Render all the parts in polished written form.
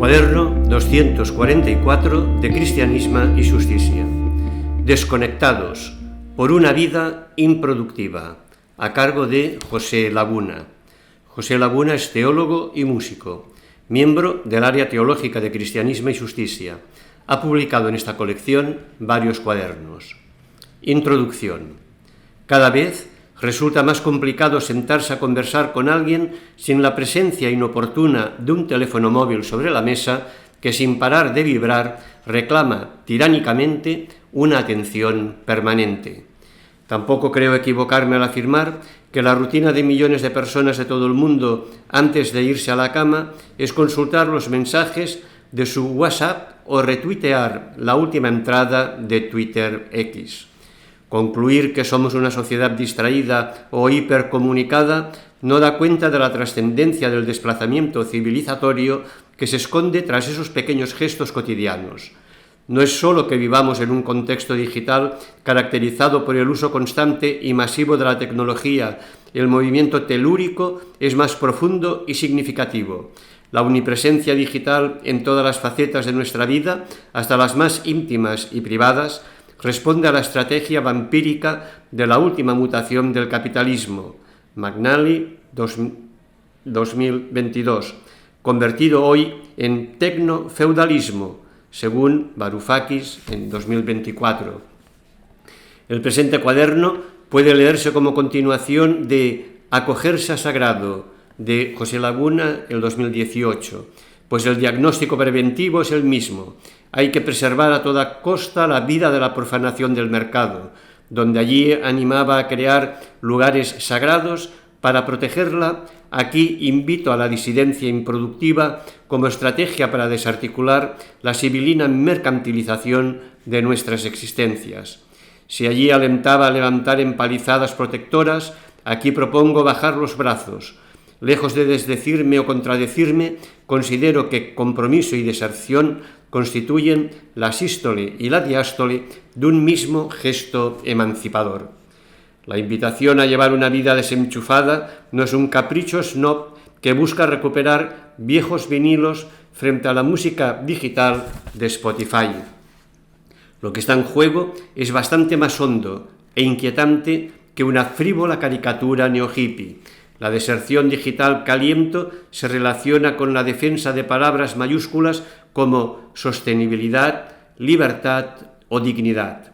Cuaderno 244 de Cristianisme y Justicia. Desconectados por una vida improductiva, a cargo de José Laguna. José Laguna es teólogo y músico, miembro del área teológica de Cristianismo y Justicia. Ha publicado en esta colección varios cuadernos. Introducción. Cada vez resulta más complicado sentarse a conversar con alguien sin la presencia inoportuna de un teléfono móvil sobre la mesa que, sin parar de vibrar, reclama tiránicamente una atención permanente. Tampoco creo equivocarme al afirmar que la rutina de millones de personas de todo el mundo antes de irse a la cama es consultar los mensajes de su WhatsApp o retuitear la última entrada de Twitter X. Concluir que somos una sociedad distraída o hipercomunicada no da cuenta de la trascendencia del desplazamiento civilizatorio que se esconde tras esos pequeños gestos cotidianos. No es solo que vivamos en un contexto digital caracterizado por el uso constante y masivo de la tecnología, el movimiento telúrico es más profundo y significativo. La omnipresencia digital en todas las facetas de nuestra vida, hasta las más íntimas y privadas, responde a la estrategia vampírica de la última mutación del capitalismo, McNally 2022, convertido hoy en tecnofeudalismo, según Varoufakis en 2024. El presente cuaderno puede leerse como continuación de Acogerse a Sagrado, de José Laguna, el 2018, pues el diagnóstico preventivo es el mismo. Hay que preservar a toda costa la vida de la profanación del mercado, donde allí animaba a crear lugares sagrados para protegerla. Aquí invito a la disidencia improductiva como estrategia para desarticular la sibilina mercantilización de nuestras existencias. Si allí alentaba a levantar empalizadas protectoras, aquí propongo bajar los brazos. Lejos de desdecirme o contradecirme, considero que compromiso y deserción constituyen la sístole y la diástole de un mismo gesto emancipador. La invitación a llevar una vida desenchufada no es un capricho snob que busca recuperar viejos vinilos frente a la música digital de Spotify. Lo que está en juego es bastante más hondo e inquietante que una frívola caricatura neo-hippie. La deserción digital que aliento se relaciona con la defensa de palabras mayúsculas como sostenibilidad, libertad o dignidad.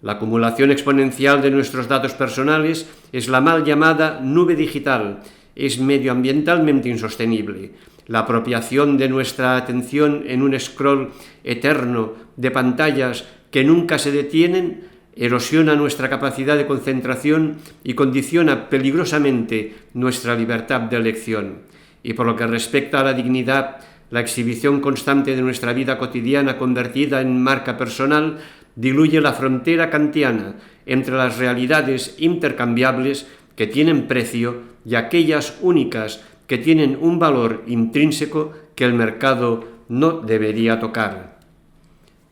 La acumulación exponencial de nuestros datos personales es la mal llamada nube digital, es medioambientalmente insostenible. La apropiación de nuestra atención en un scroll eterno de pantallas que nunca se detienen erosiona nuestra capacidad de concentración y condiciona peligrosamente nuestra libertad de elección. Y por lo que respecta a la dignidad, la exhibición constante de nuestra vida cotidiana convertida en marca personal diluye la frontera kantiana entre las realidades intercambiables que tienen precio y aquellas únicas que tienen un valor intrínseco que el mercado no debería tocar.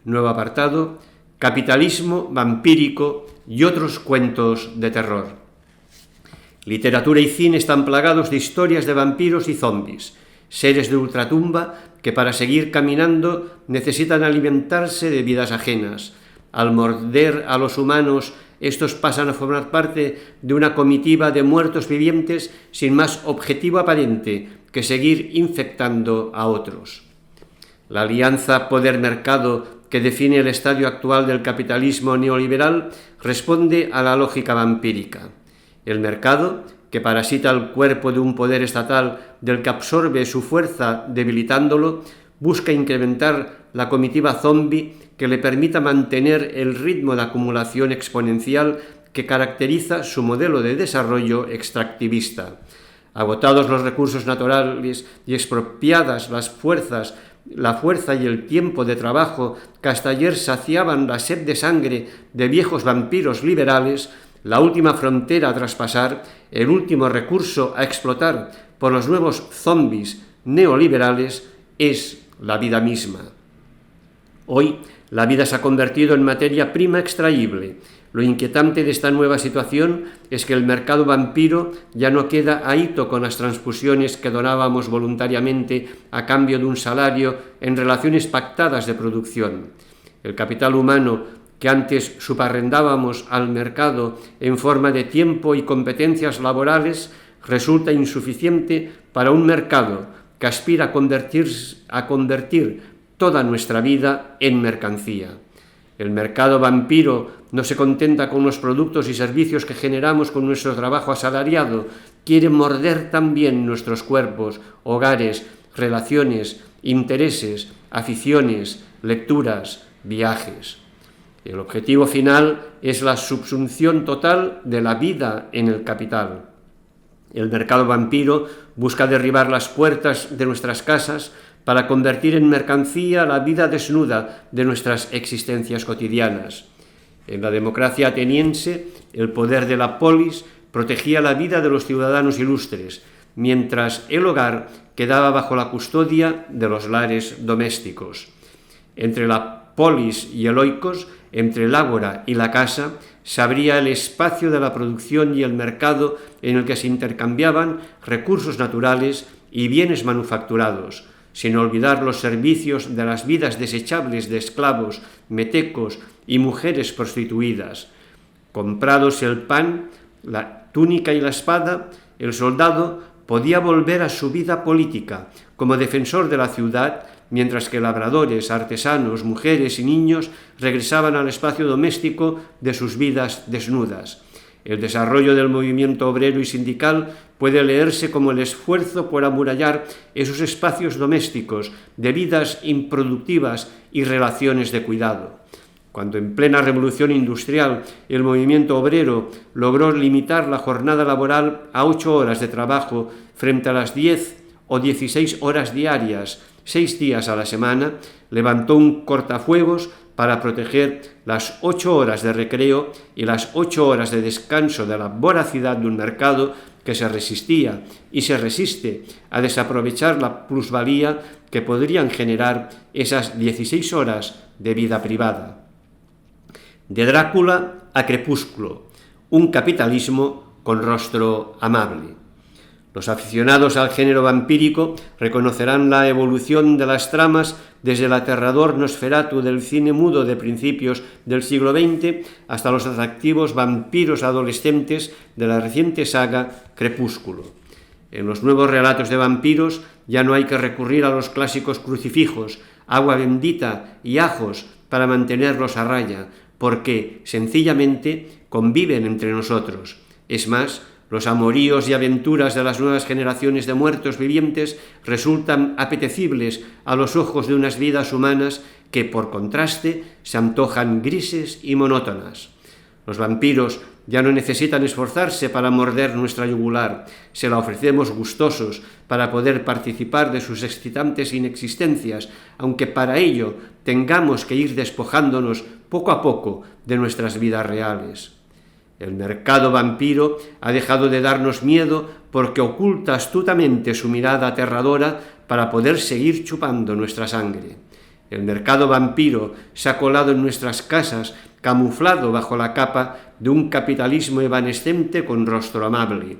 Nuevo apartado: Capitalismo vampírico y otros cuentos de terror. Literatura y cine están plagados de historias de vampiros y zombis, seres de ultratumba que para seguir caminando necesitan alimentarse de vidas ajenas. Al morder a los humanos, estos pasan a formar parte de una comitiva de muertos vivientes sin más objetivo aparente que seguir infectando a otros. La alianza poder-mercado que define el estadio actual del capitalismo neoliberal responde a la lógica vampírica. El mercado, que parasita el cuerpo de un poder estatal del que absorbe su fuerza debilitándolo, busca incrementar la comitiva zombie que le permita mantener el ritmo de acumulación exponencial que caracteriza su modelo de desarrollo extractivista. Agotados los recursos naturales y expropiadas la fuerza y el tiempo de trabajo que hasta ayer saciaban la sed de sangre de viejos vampiros liberales, la última frontera a traspasar, el último recurso a explotar por los nuevos zombies neoliberales es la vida misma. Hoy, la vida se ha convertido en materia prima extraíble. Lo inquietante de esta nueva situación es que el mercado vampiro ya no queda ahito con las transfusiones que donábamos voluntariamente a cambio de un salario en relaciones pactadas de producción. El capital humano que antes subarrendábamos al mercado en forma de tiempo y competencias laborales resulta insuficiente para un mercado que aspira a convertir toda nuestra vida en mercancía. El mercado vampiro no se contenta con los productos y servicios que generamos con nuestro trabajo asalariado, quiere morder también nuestros cuerpos, hogares, relaciones, intereses, aficiones, lecturas, viajes. El objetivo final es la subsunción total de la vida en el capital. El mercado vampiro busca derribar las puertas de nuestras casas para convertir en mercancía la vida desnuda de nuestras existencias cotidianas. En la democracia ateniense, el poder de la polis protegía la vida de los ciudadanos ilustres, mientras el hogar quedaba bajo la custodia de los lares domésticos. Entre la polis y el oikos, entre el ágora y la casa, se abría el espacio de la producción y el mercado en el que se intercambiaban recursos naturales y bienes manufacturados, sin olvidar los servicios de las vidas desechables de esclavos, metecos y mujeres prostituidas. Comprados el pan, la túnica y la espada, el soldado podía volver a su vida política como defensor de la ciudad, mientras que labradores, artesanos, mujeres y niños regresaban al espacio doméstico de sus vidas desnudas. El desarrollo del movimiento obrero y sindical puede leerse como el esfuerzo por amurallar esos espacios domésticos de vidas improductivas y relaciones de cuidado. Cuando en plena revolución industrial el movimiento obrero logró limitar la jornada laboral a 8 horas de trabajo frente a las 10 o 16 horas diarias, 6 días a la semana, levantó un cortafuegos para proteger las 8 horas de recreo y las 8 horas de descanso de la voracidad de un mercado que se resistía y se resiste a desaprovechar la plusvalía que podrían generar esas 16 horas de vida privada. De Drácula a Crepúsculo, un capitalismo con rostro amable. Los aficionados al género vampírico reconocerán la evolución de las tramas desde el aterrador Nosferatu del cine mudo de principios del siglo XX hasta los atractivos vampiros adolescentes de la reciente saga Crepúsculo. En los nuevos relatos de vampiros ya no hay que recurrir a los clásicos crucifijos, agua bendita y ajos para mantenerlos a raya, porque sencillamente conviven entre nosotros. Es más, los amoríos y aventuras de las nuevas generaciones de muertos vivientes resultan apetecibles a los ojos de unas vidas humanas que, por contraste, se antojan grises y monótonas. Los vampiros ya no necesitan esforzarse para morder nuestra yugular, se la ofrecemos gustosos para poder participar de sus excitantes inexistencias, aunque para ello tengamos que ir despojándonos poco a poco de nuestras vidas reales. El mercado vampiro ha dejado de darnos miedo porque oculta astutamente su mirada aterradora para poder seguir chupando nuestra sangre. El mercado vampiro se ha colado en nuestras casas, camuflado bajo la capa de un capitalismo evanescente con rostro amable.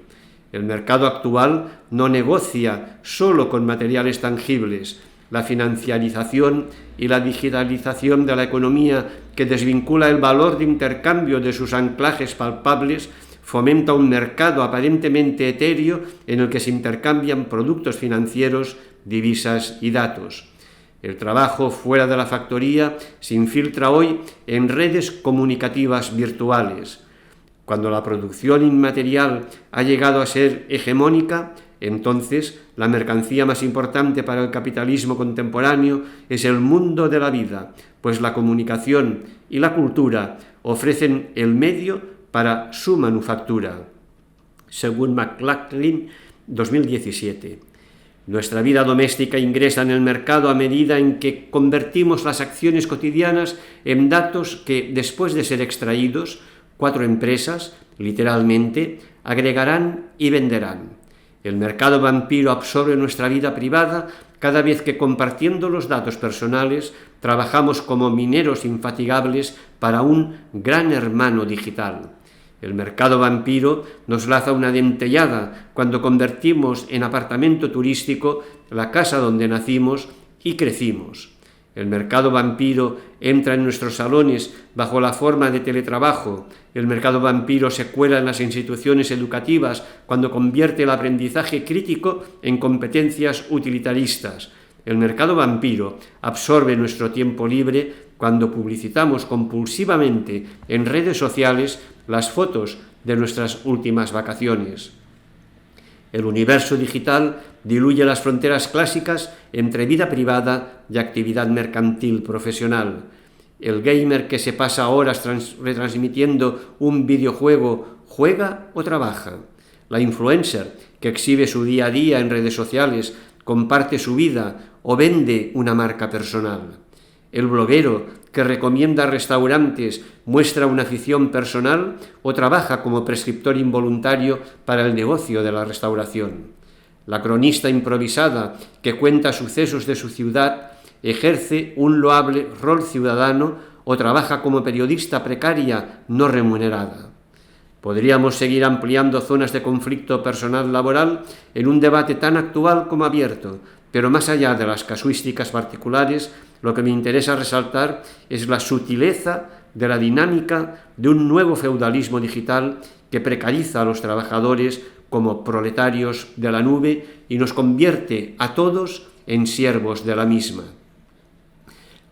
El mercado actual no negocia solo con materiales tangibles. La financiarización y la digitalización de la economía, que desvincula el valor de intercambio de sus anclajes palpables, fomenta un mercado aparentemente etéreo en el que se intercambian productos financieros, divisas y datos. El trabajo fuera de la factoría se infiltra hoy en redes comunicativas virtuales. Cuando la producción inmaterial ha llegado a ser hegemónica, entonces la mercancía más importante para el capitalismo contemporáneo es el mundo de la vida, pues la comunicación y la cultura ofrecen el medio para su manufactura. Según McLaughlin, 2017. Nuestra vida doméstica ingresa en el mercado a medida en que convertimos las acciones cotidianas en datos que, después de ser extraídos, 4 empresas, literalmente, agregarán y venderán. El mercado vampiro absorbe nuestra vida privada cada vez que compartiendo los datos personales trabajamos como mineros infatigables para un gran hermano digital. El mercado vampiro nos lanza una dentellada cuando convertimos en apartamento turístico la casa donde nacimos y crecimos. El mercado vampiro entra en nuestros salones bajo la forma de teletrabajo. El mercado vampiro se cuela en las instituciones educativas cuando convierte el aprendizaje crítico en competencias utilitaristas. El mercado vampiro absorbe nuestro tiempo libre cuando publicitamos compulsivamente en redes sociales las fotos de nuestras últimas vacaciones. El universo digital diluye las fronteras clásicas entre vida privada y actividad mercantil profesional. El gamer que se pasa horas retransmitiendo un videojuego, ¿juega o trabaja? La influencer que exhibe su día a día en redes sociales, comparte su vida o vende una marca personal. El bloguero que recomienda restaurantes, muestra una afición personal o trabaja como prescriptor involuntario para el negocio de la restauración. La cronista improvisada que cuenta sucesos de su ciudad ejerce un loable rol ciudadano o trabaja como periodista precaria no remunerada. Podríamos seguir ampliando zonas de conflicto personal laboral en un debate tan actual como abierto, pero más allá de las casuísticas particulares, lo que me interesa resaltar es la sutileza de la dinámica de un nuevo feudalismo digital que precariza a los trabajadores como proletarios de la nube y nos convierte a todos en siervos de la misma.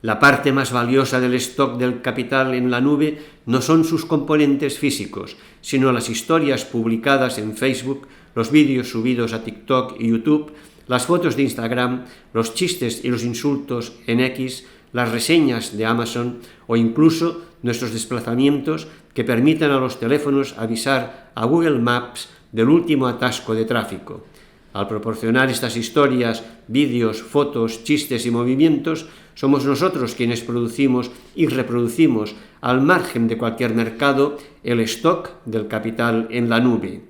La parte más valiosa del stock del capital en la nube no son sus componentes físicos, sino las historias publicadas en Facebook, los vídeos subidos a TikTok y YouTube, las fotos de Instagram, los chistes y los insultos en X, las reseñas de Amazon o incluso nuestros desplazamientos que permiten a los teléfonos avisar a Google Maps del último atasco de tráfico. Al proporcionar estas historias, vídeos, fotos, chistes y movimientos, somos nosotros quienes producimos y reproducimos, al margen de cualquier mercado, el stock del capital en la nube.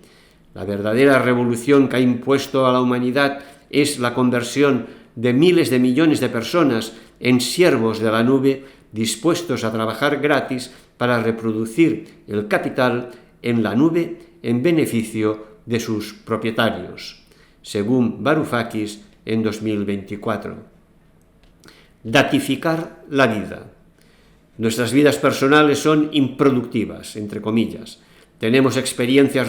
La verdadera revolución que ha impuesto a la humanidad es la conversión de miles de millones de personas en siervos de la nube dispuestos a trabajar gratis para reproducir el capital en la nube en beneficio de sus propietarios, según Varoufakis en 2024. Datificar la vida. Nuestras vidas personales son improductivas, entre comillas. Tenemos experiencias,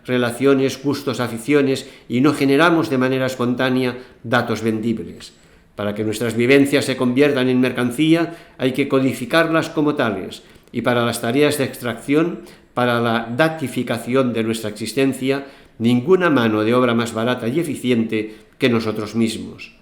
relaciones, gustos, aficiones y no generamos de manera espontánea datos vendibles. Para que nuestras vivencias se conviertan en mercancía hay que codificarlas como tales y para las tareas de extracción, para la datificación de nuestra existencia, ninguna mano de obra más barata y eficiente que nosotros mismos.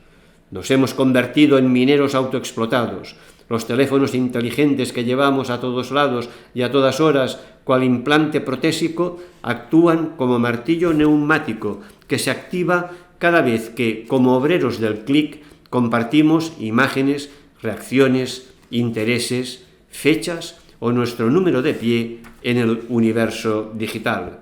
Nos hemos convertido en mineros autoexplotados. Los teléfonos inteligentes que llevamos a todos lados y a todas horas, cual implante protésico, actúan como martillo neumático que se activa cada vez que, como obreros del clic, compartimos imágenes, reacciones, intereses, fechas o nuestro número de pie en el universo digital.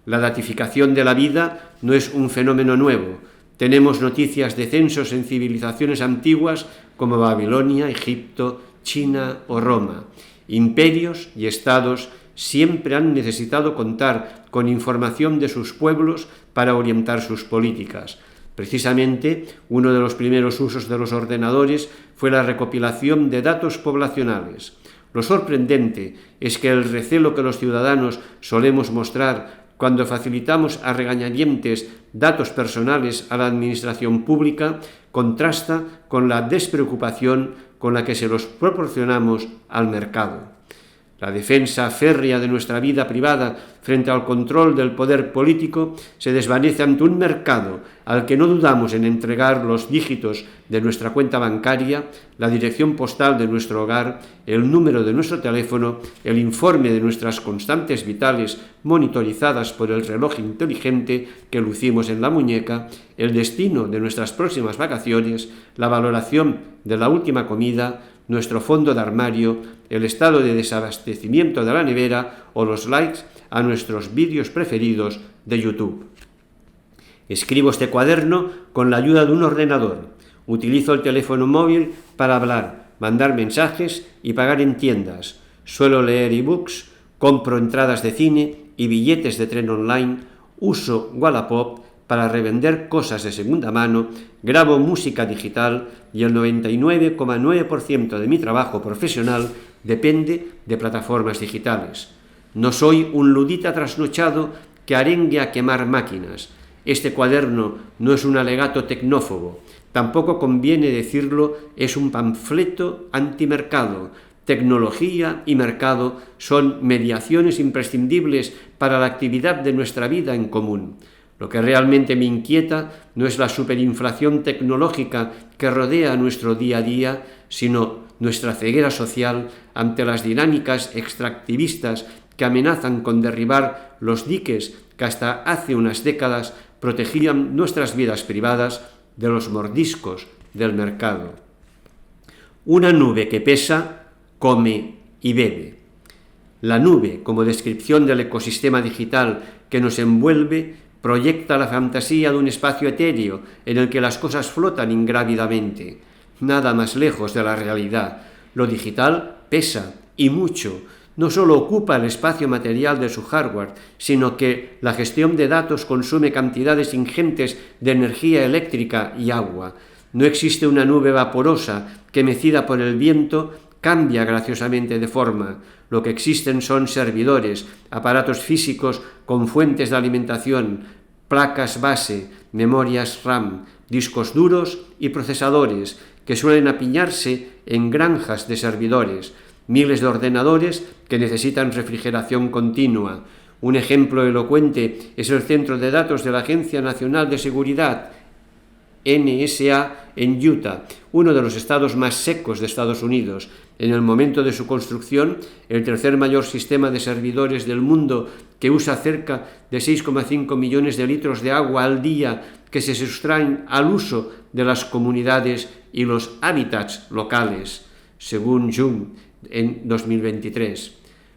La datificación de la vida no es un fenómeno nuevo. Tenemos noticias de censos en civilizaciones antiguas como Babilonia, Egipto, China o Roma. Imperios y estados siempre han necesitado contar con información de sus pueblos para orientar sus políticas. Precisamente, uno de los primeros usos de los ordenadores fue la recopilación de datos poblacionales. Lo sorprendente es que el recelo que los ciudadanos solemos mostrar cuando facilitamos a regañadientes datos personales a la administración pública, contrasta con la despreocupación con la que se los proporcionamos al mercado. La defensa férrea de nuestra vida privada frente al control del poder político se desvanece ante un mercado al que no dudamos en entregar los dígitos de nuestra cuenta bancaria, la dirección postal de nuestro hogar, el número de nuestro teléfono, el informe de nuestras constantes vitales monitorizadas por el reloj inteligente que lucimos en la muñeca, el destino de nuestras próximas vacaciones, la valoración de la última comida, nuestro fondo de armario, el estado de desabastecimiento de la nevera o los likes a nuestros vídeos preferidos de YouTube. Escribo este cuaderno con la ayuda de un ordenador. Utilizo el teléfono móvil para hablar, mandar mensajes y pagar en tiendas. Suelo leer ebooks, compro entradas de cine y billetes de tren online, uso Wallapop para revender cosas de segunda mano, grabo música digital y el 99,9% de mi trabajo profesional depende de plataformas digitales. No soy un ludita trasnochado que arengue a quemar máquinas. Este cuaderno no es un alegato tecnófobo. Tampoco conviene decirlo, es un panfleto antimercado. Tecnología y mercado son mediaciones imprescindibles para la actividad de nuestra vida en común. Lo que realmente me inquieta no es la superinflación tecnológica que rodea nuestro día a día, sino nuestra ceguera social ante las dinámicas extractivistas que amenazan con derribar los diques que hasta hace unas décadas protegían nuestras vidas privadas de los mordiscos del mercado. Una nube que pesa, come y bebe. La nube, como descripción del ecosistema digital que nos envuelve, proyecta la fantasía de un espacio etéreo en el que las cosas flotan ingrávidamente. Nada más lejos de la realidad. Lo digital pesa, y mucho. No solo ocupa el espacio material de su hardware, sino que la gestión de datos consume cantidades ingentes de energía eléctrica y agua. No existe una nube vaporosa que, mecida por el viento, cambia graciosamente de forma. Lo que existen son servidores, aparatos físicos con fuentes de alimentación, placas base, memorias RAM, discos duros y procesadores que suelen apiñarse en granjas de servidores, miles de ordenadores que necesitan refrigeración continua. Un ejemplo elocuente es el Centro de Datos de la Agencia Nacional de Seguridad, NSA, en Utah, uno de los estados más secos de Estados Unidos. En el momento de su construcción, el tercer mayor sistema de servidores del mundo, que usa cerca de 6,5 millones de litros de agua al día que se sustraen al uso de las comunidades y los hábitats locales, según Jung en 2023.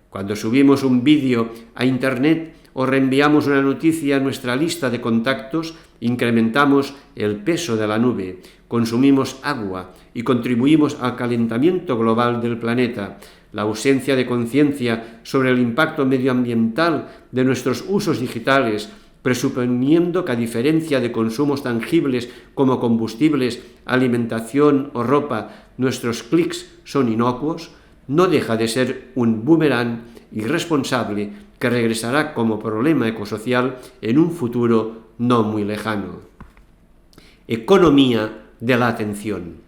Cuando subimos un vídeo a Internet o reenviamos una noticia a nuestra lista de contactos, incrementamos el peso de la nube, consumimos agua y contribuimos al calentamiento global del planeta. La ausencia de conciencia sobre el impacto medioambiental de nuestros usos digitales, presuponiendo que a diferencia de consumos tangibles como combustibles, alimentación o ropa, nuestros clics son inocuos, no deja de ser un boomerang irresponsable que regresará como problema ecosocial en un futuro no muy lejano. Economía de la atención.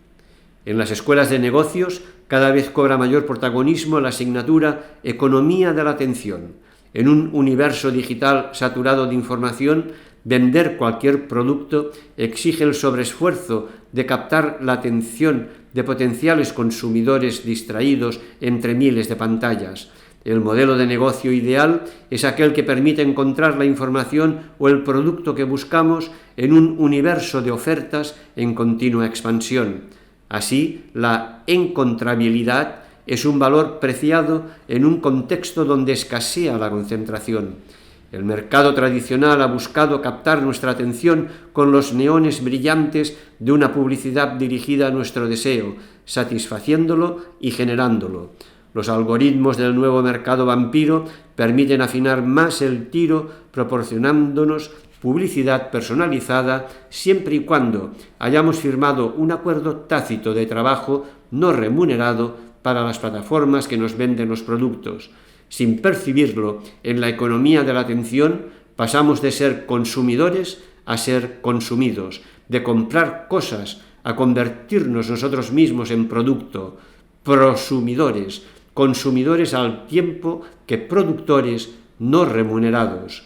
En las escuelas de negocios cada vez cobra mayor protagonismo la asignatura Economía de la atención. En un universo digital saturado de información, vender cualquier producto exige el sobreesfuerzo de captar la atención de potenciales consumidores distraídos entre miles de pantallas. El modelo de negocio ideal es aquel que permite encontrar la información o el producto que buscamos en un universo de ofertas en continua expansión. Así, la encontrabilidad es un valor preciado en un contexto donde escasea la concentración. El mercado tradicional ha buscado captar nuestra atención con los neones brillantes de una publicidad dirigida a nuestro deseo, satisfaciéndolo y generándolo. Los algoritmos del nuevo mercado vampiro permiten afinar más el tiro, proporcionándonos publicidad personalizada siempre y cuando hayamos firmado un acuerdo tácito de trabajo no remunerado para las plataformas que nos venden los productos. Sin percibirlo, en la economía de la atención pasamos de ser consumidores a ser consumidos, de comprar cosas a convertirnos nosotros mismos en producto, prosumidores, consumidores al tiempo que productores no remunerados.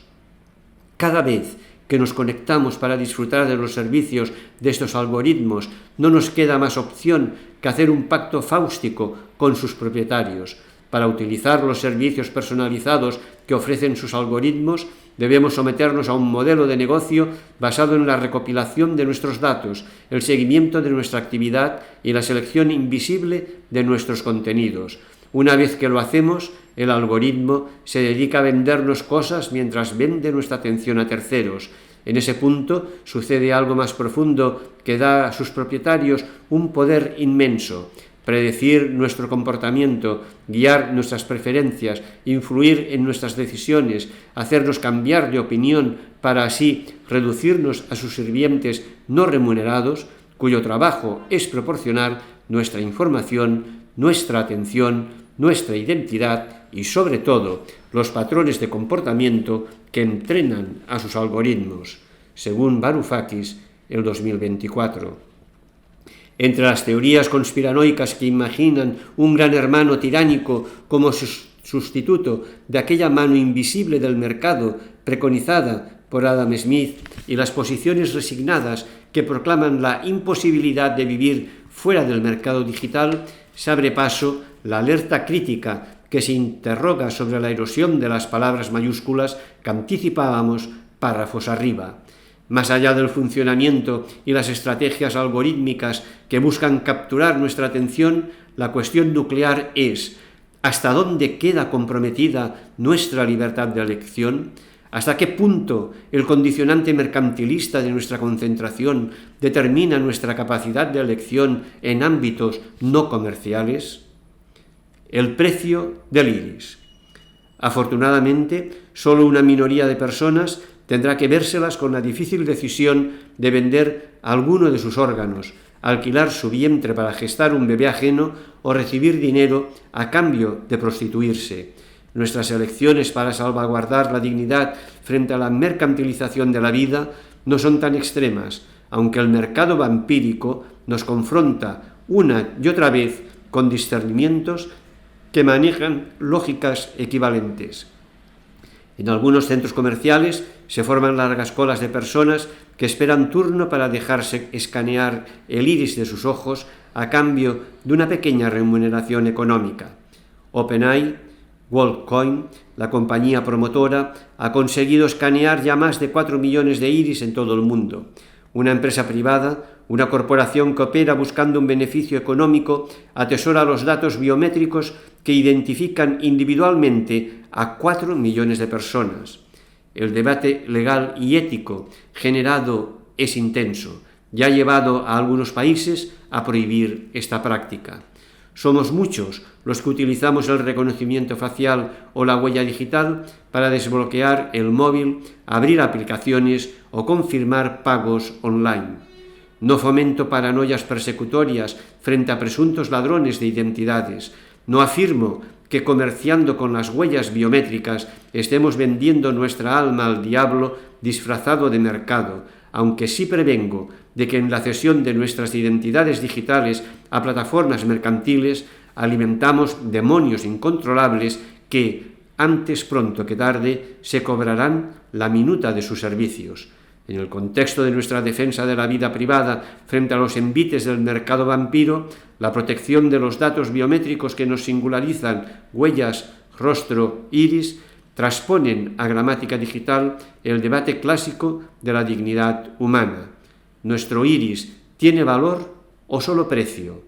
Cada vez que nos conectamos para disfrutar de los servicios de estos algoritmos, no nos queda más opción que hacer un pacto fáustico con sus propietarios. Para utilizar los servicios personalizados que ofrecen sus algoritmos, debemos someternos a un modelo de negocio basado en la recopilación de nuestros datos, el seguimiento de nuestra actividad y la selección invisible de nuestros contenidos. Una vez que lo hacemos, el algoritmo se dedica a vendernos cosas mientras vende nuestra atención a terceros. En ese punto sucede algo más profundo que da a sus propietarios un poder inmenso: predecir nuestro comportamiento, guiar nuestras preferencias, influir en nuestras decisiones, hacernos cambiar de opinión para así reducirnos a sus sirvientes no remunerados, cuyo trabajo es proporcionar nuestra información, nuestra atención, nuestra identidad y, sobre todo, los patrones de comportamiento que entrenan a sus algoritmos, según Varoufakis, el 2024. Entre las teorías conspiranoicas que imaginan un gran hermano tiránico como sustituto de aquella mano invisible del mercado preconizada por Adam Smith y las posiciones resignadas que proclaman la imposibilidad de vivir fuera del mercado digital, se abre paso la alerta crítica que se interroga sobre la erosión de las palabras mayúsculas que anticipábamos párrafos arriba. Más allá del funcionamiento y las estrategias algorítmicas que buscan capturar nuestra atención, la cuestión nuclear es: ¿hasta dónde queda comprometida nuestra libertad de elección? ¿Hasta qué punto el condicionante mercantilista de nuestra concentración determina nuestra capacidad de elección en ámbitos no comerciales? El precio del iris. Afortunadamente, solo una minoría de personas tendrá que vérselas con la difícil decisión de vender alguno de sus órganos, alquilar su vientre para gestar un bebé ajeno o recibir dinero a cambio de prostituirse. Nuestras elecciones para salvaguardar la dignidad frente a la mercantilización de la vida no son tan extremas, aunque el mercado vampírico nos confronta una y otra vez con discernimientos que manejan lógicas equivalentes. En algunos centros comerciales se forman largas colas de personas que esperan turno para dejarse escanear el iris de sus ojos a cambio de una pequeña remuneración económica. OpenAI, WorldCoin, la compañía promotora, ha conseguido escanear ya más de 4 millones de iris en todo el mundo. Una empresa privada, una corporación que opera buscando un beneficio económico, atesora los datos biométricos que identifican individualmente a 4 millones de personas. El debate legal y ético generado es intenso y ha llevado a algunos países a prohibir esta práctica. Somos muchos los que utilizamos el reconocimiento facial o la huella digital para desbloquear el móvil, abrir aplicaciones o confirmar pagos online. No fomento paranoias persecutorias frente a presuntos ladrones de identidades. No afirmo que comerciando con las huellas biométricas estemos vendiendo nuestra alma al diablo disfrazado de mercado, aunque sí prevengo de que en la cesión de nuestras identidades digitales a plataformas mercantiles alimentamos demonios incontrolables que, antes pronto que tarde, se cobrarán la minuta de sus servicios. En el contexto de nuestra defensa de la vida privada frente a los envites del mercado vampiro, la protección de los datos biométricos que nos singularizan, huellas, rostro, iris, transponen a gramática digital el debate clásico de la dignidad humana. ¿Nuestro iris tiene valor o solo precio?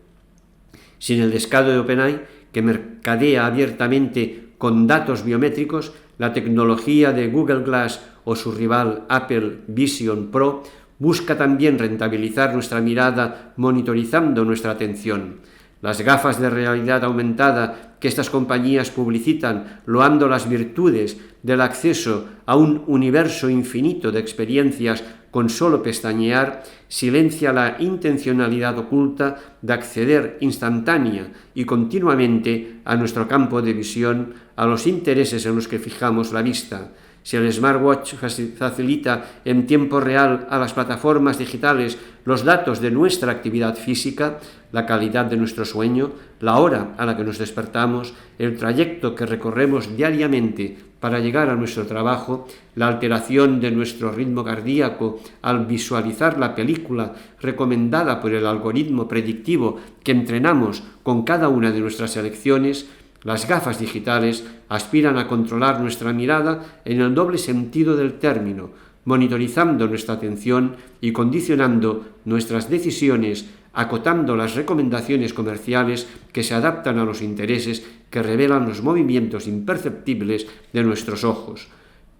Sin el descaro de OpenAI, que mercadea abiertamente con datos biométricos, la tecnología de Google Glass o su rival Apple Vision Pro busca también rentabilizar nuestra mirada monitorizando nuestra atención. Las gafas de realidad aumentada que estas compañías publicitan, loando las virtudes del acceso a un universo infinito de experiencias con solo pestañear, silencia la intencionalidad oculta de acceder instantánea y continuamente a nuestro campo de visión, a los intereses en los que fijamos la vista. Si el smartwatch facilita en tiempo real a las plataformas digitales los datos de nuestra actividad física, la calidad de nuestro sueño, la hora a la que nos despertamos, el trayecto que recorremos diariamente para llegar a nuestro trabajo, la alteración de nuestro ritmo cardíaco al visualizar la película recomendada por el algoritmo predictivo que entrenamos con cada una de nuestras elecciones, las gafas digitales aspiran a controlar nuestra mirada en el doble sentido del término, monitorizando nuestra atención y condicionando nuestras decisiones, acotando las recomendaciones comerciales que se adaptan a los intereses que revelan los movimientos imperceptibles de nuestros ojos.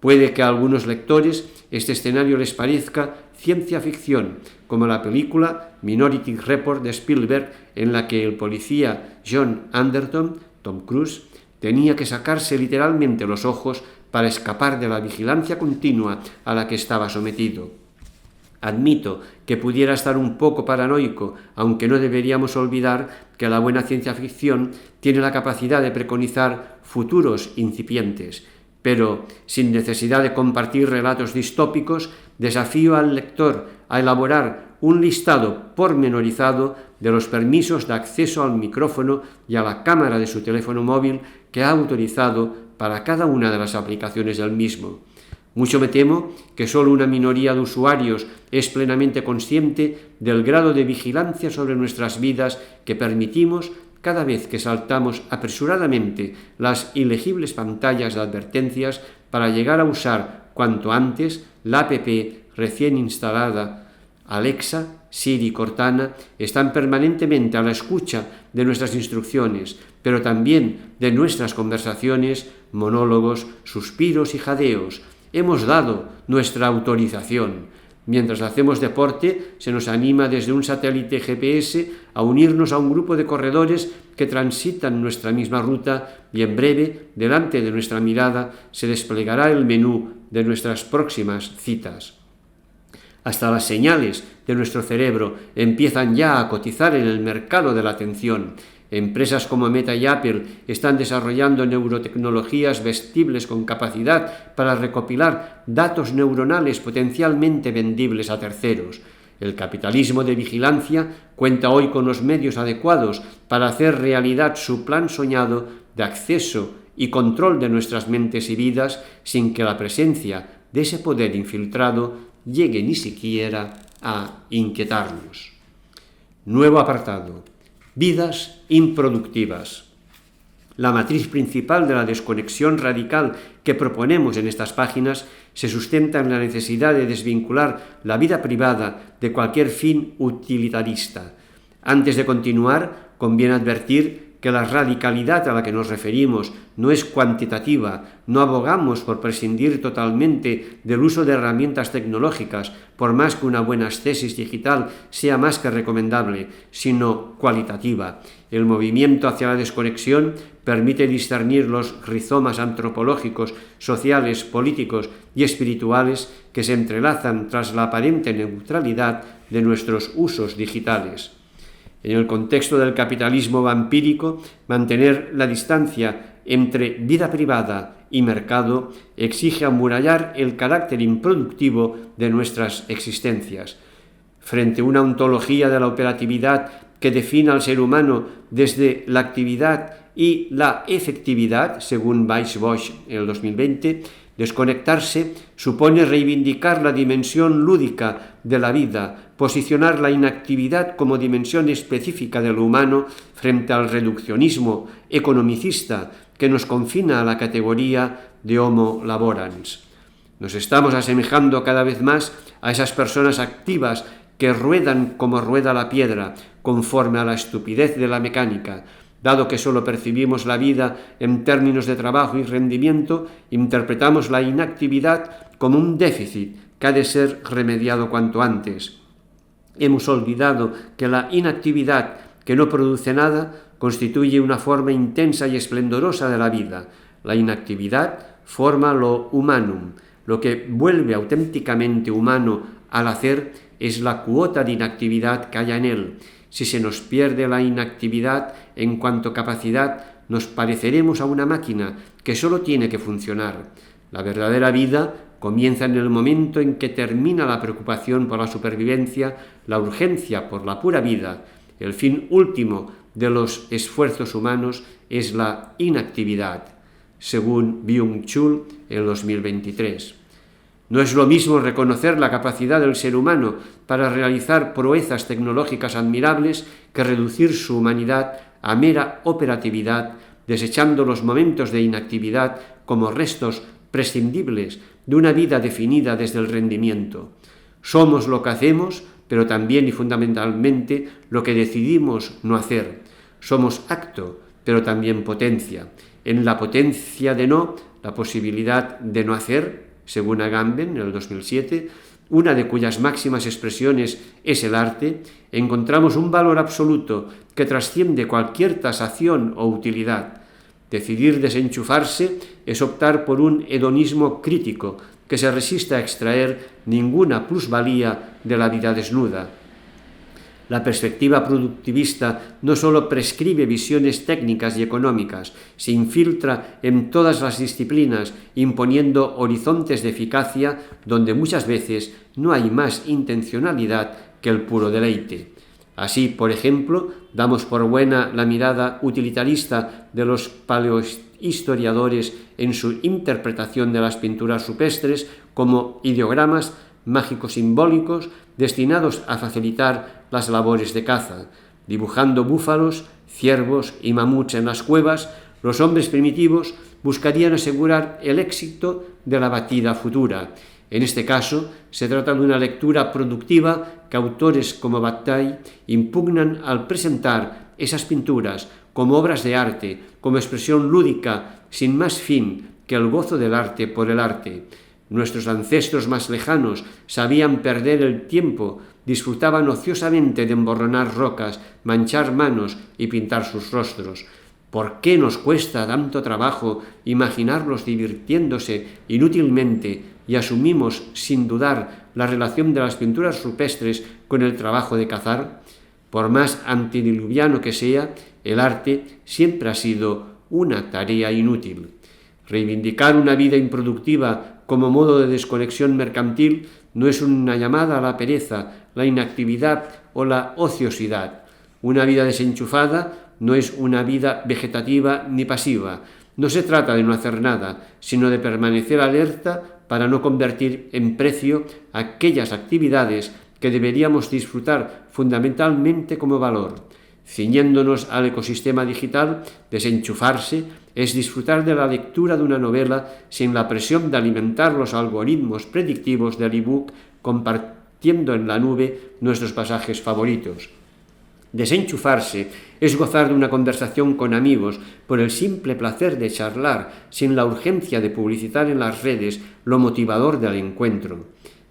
Puede que a algunos lectores este escenario les parezca ciencia ficción, como la película Minority Report de Spielberg, en la que el policía John Anderton, Tom Cruise, tenía que sacarse literalmente los ojos para escapar de la vigilancia continua a la que estaba sometido. Admito que pudiera estar un poco paranoico, aunque no deberíamos olvidar que la buena ciencia ficción tiene la capacidad de preconizar futuros incipientes. Pero, sin necesidad de compartir relatos distópicos, desafío al lector a elaborar un listado pormenorizado de los permisos de acceso al micrófono y a la cámara de su teléfono móvil que ha autorizado para cada una de las aplicaciones del mismo. Mucho me temo que solo una minoría de usuarios es plenamente consciente del grado de vigilancia sobre nuestras vidas que permitimos cada vez que saltamos apresuradamente las ilegibles pantallas de advertencias para llegar a usar cuanto antes la app recién instalada. Alexa, Siri y Cortana están permanentemente a la escucha de nuestras instrucciones, pero también de nuestras conversaciones, monólogos, suspiros y jadeos. Hemos dado nuestra autorización. Mientras hacemos deporte, se nos anima desde un satélite GPS a unirnos a un grupo de corredores que transitan nuestra misma ruta y en breve, delante de nuestra mirada, se desplegará el menú de nuestras próximas citas. Hasta las señales de nuestro cerebro empiezan ya a cotizar en el mercado de la atención. Empresas como Meta y Apple están desarrollando neurotecnologías vestibles con capacidad para recopilar datos neuronales potencialmente vendibles a terceros. El capitalismo de vigilancia cuenta hoy con los medios adecuados para hacer realidad su plan soñado de acceso y control de nuestras mentes y vidas sin que la presencia de ese poder infiltrado llegue ni siquiera a inquietarnos. Nuevo apartado. Vidas improductivas. La matriz principal de la desconexión radical que proponemos en estas páginas se sustenta en la necesidad de desvincular la vida privada de cualquier fin utilitarista. Antes de continuar, conviene advertir que la radicalidad a la que nos referimos no es cuantitativa, no abogamos por prescindir totalmente del uso de herramientas tecnológicas, por más que una buena ascesis digital sea más que recomendable, sino cualitativa. El movimiento hacia la desconexión permite discernir los rizomas antropológicos, sociales, políticos y espirituales que se entrelazan tras la aparente neutralidad de nuestros usos digitales. En el contexto del capitalismo vampírico, mantener la distancia entre vida privada y mercado exige amurallar el carácter improductivo de nuestras existencias. Frente a una ontología de la operatividad que define al ser humano desde la actividad y la efectividad, según Weisbosch en el 2020, desconectarse supone reivindicar la dimensión lúdica de la vida, posicionar la inactividad como dimensión específica de lo humano frente al reduccionismo economicista que nos confina a la categoría de homo laborans. Nos estamos asemejando cada vez más a esas personas activas que ruedan como rueda la piedra, conforme a la estupidez de la mecánica. Dado que solo percibimos la vida en términos de trabajo y rendimiento, interpretamos la inactividad como un déficit que ha de ser remediado cuanto antes. Hemos olvidado que la inactividad que no produce nada constituye una forma intensa y esplendorosa de la vida. La inactividad forma lo humanum. Lo que vuelve auténticamente humano al hacer es la cuota de inactividad que haya en él. Si se nos pierde la inactividad en cuanto capacidad, nos pareceremos a una máquina que solo tiene que funcionar. La verdadera vida comienza en el momento en que termina la preocupación por la supervivencia, la urgencia por la pura vida. El fin último de los esfuerzos humanos es la inactividad, según Byung-Chul en 2023. No es lo mismo reconocer la capacidad del ser humano para realizar proezas tecnológicas admirables que reducir su humanidad a mera operatividad, desechando los momentos de inactividad como restos prescindibles de una vida definida desde el rendimiento. Somos lo que hacemos, pero también y fundamentalmente lo que decidimos no hacer. Somos acto, pero también potencia. En la potencia de no, la posibilidad de no hacer, según Agamben, en el 2007, una de cuyas máximas expresiones es el arte, encontramos un valor absoluto que trasciende cualquier tasación o utilidad. Decidir desenchufarse es optar por un hedonismo crítico que se resiste a extraer ninguna plusvalía de la vida desnuda. La perspectiva productivista no solo prescribe visiones técnicas y económicas, se infiltra en todas las disciplinas, imponiendo horizontes de eficacia donde muchas veces no hay más intencionalidad que el puro deleite. Así, por ejemplo, damos por buena la mirada utilitarista de los paleohistoriadores en su interpretación de las pinturas rupestres como ideogramas mágico-simbólicos destinados a facilitar las labores de caza. Dibujando búfalos, ciervos y mamuts en las cuevas, los hombres primitivos buscarían asegurar el éxito de la batida futura. En este caso, se trata de una lectura productiva que autores como Bataille impugnan al presentar esas pinturas como obras de arte, como expresión lúdica, sin más fin que el gozo del arte por el arte. Nuestros ancestros más lejanos sabían perder el tiempo, disfrutaban ociosamente de emborronar rocas, manchar manos y pintar sus rostros. ¿Por qué nos cuesta tanto trabajo imaginarlos divirtiéndose inútilmente y asumimos sin dudar la relación de las pinturas rupestres con el trabajo de cazar? Por más antediluviano que sea, el arte siempre ha sido una tarea inútil. Reivindicar una vida improductiva como modo de desconexión mercantil no es una llamada a la pereza, la inactividad o la ociosidad. Una vida desenchufada no es una vida vegetativa ni pasiva. No se trata de no hacer nada, sino de permanecer alerta para no convertir en precio aquellas actividades que deberíamos disfrutar fundamentalmente como valor. Ciñéndonos al ecosistema digital, desenchufarse es disfrutar de la lectura de una novela sin la presión de alimentar los algoritmos predictivos del ebook, compartiendo en la nube nuestros pasajes favoritos. Desenchufarse es gozar de una conversación con amigos por el simple placer de charlar, sin la urgencia de publicitar en las redes lo motivador del encuentro.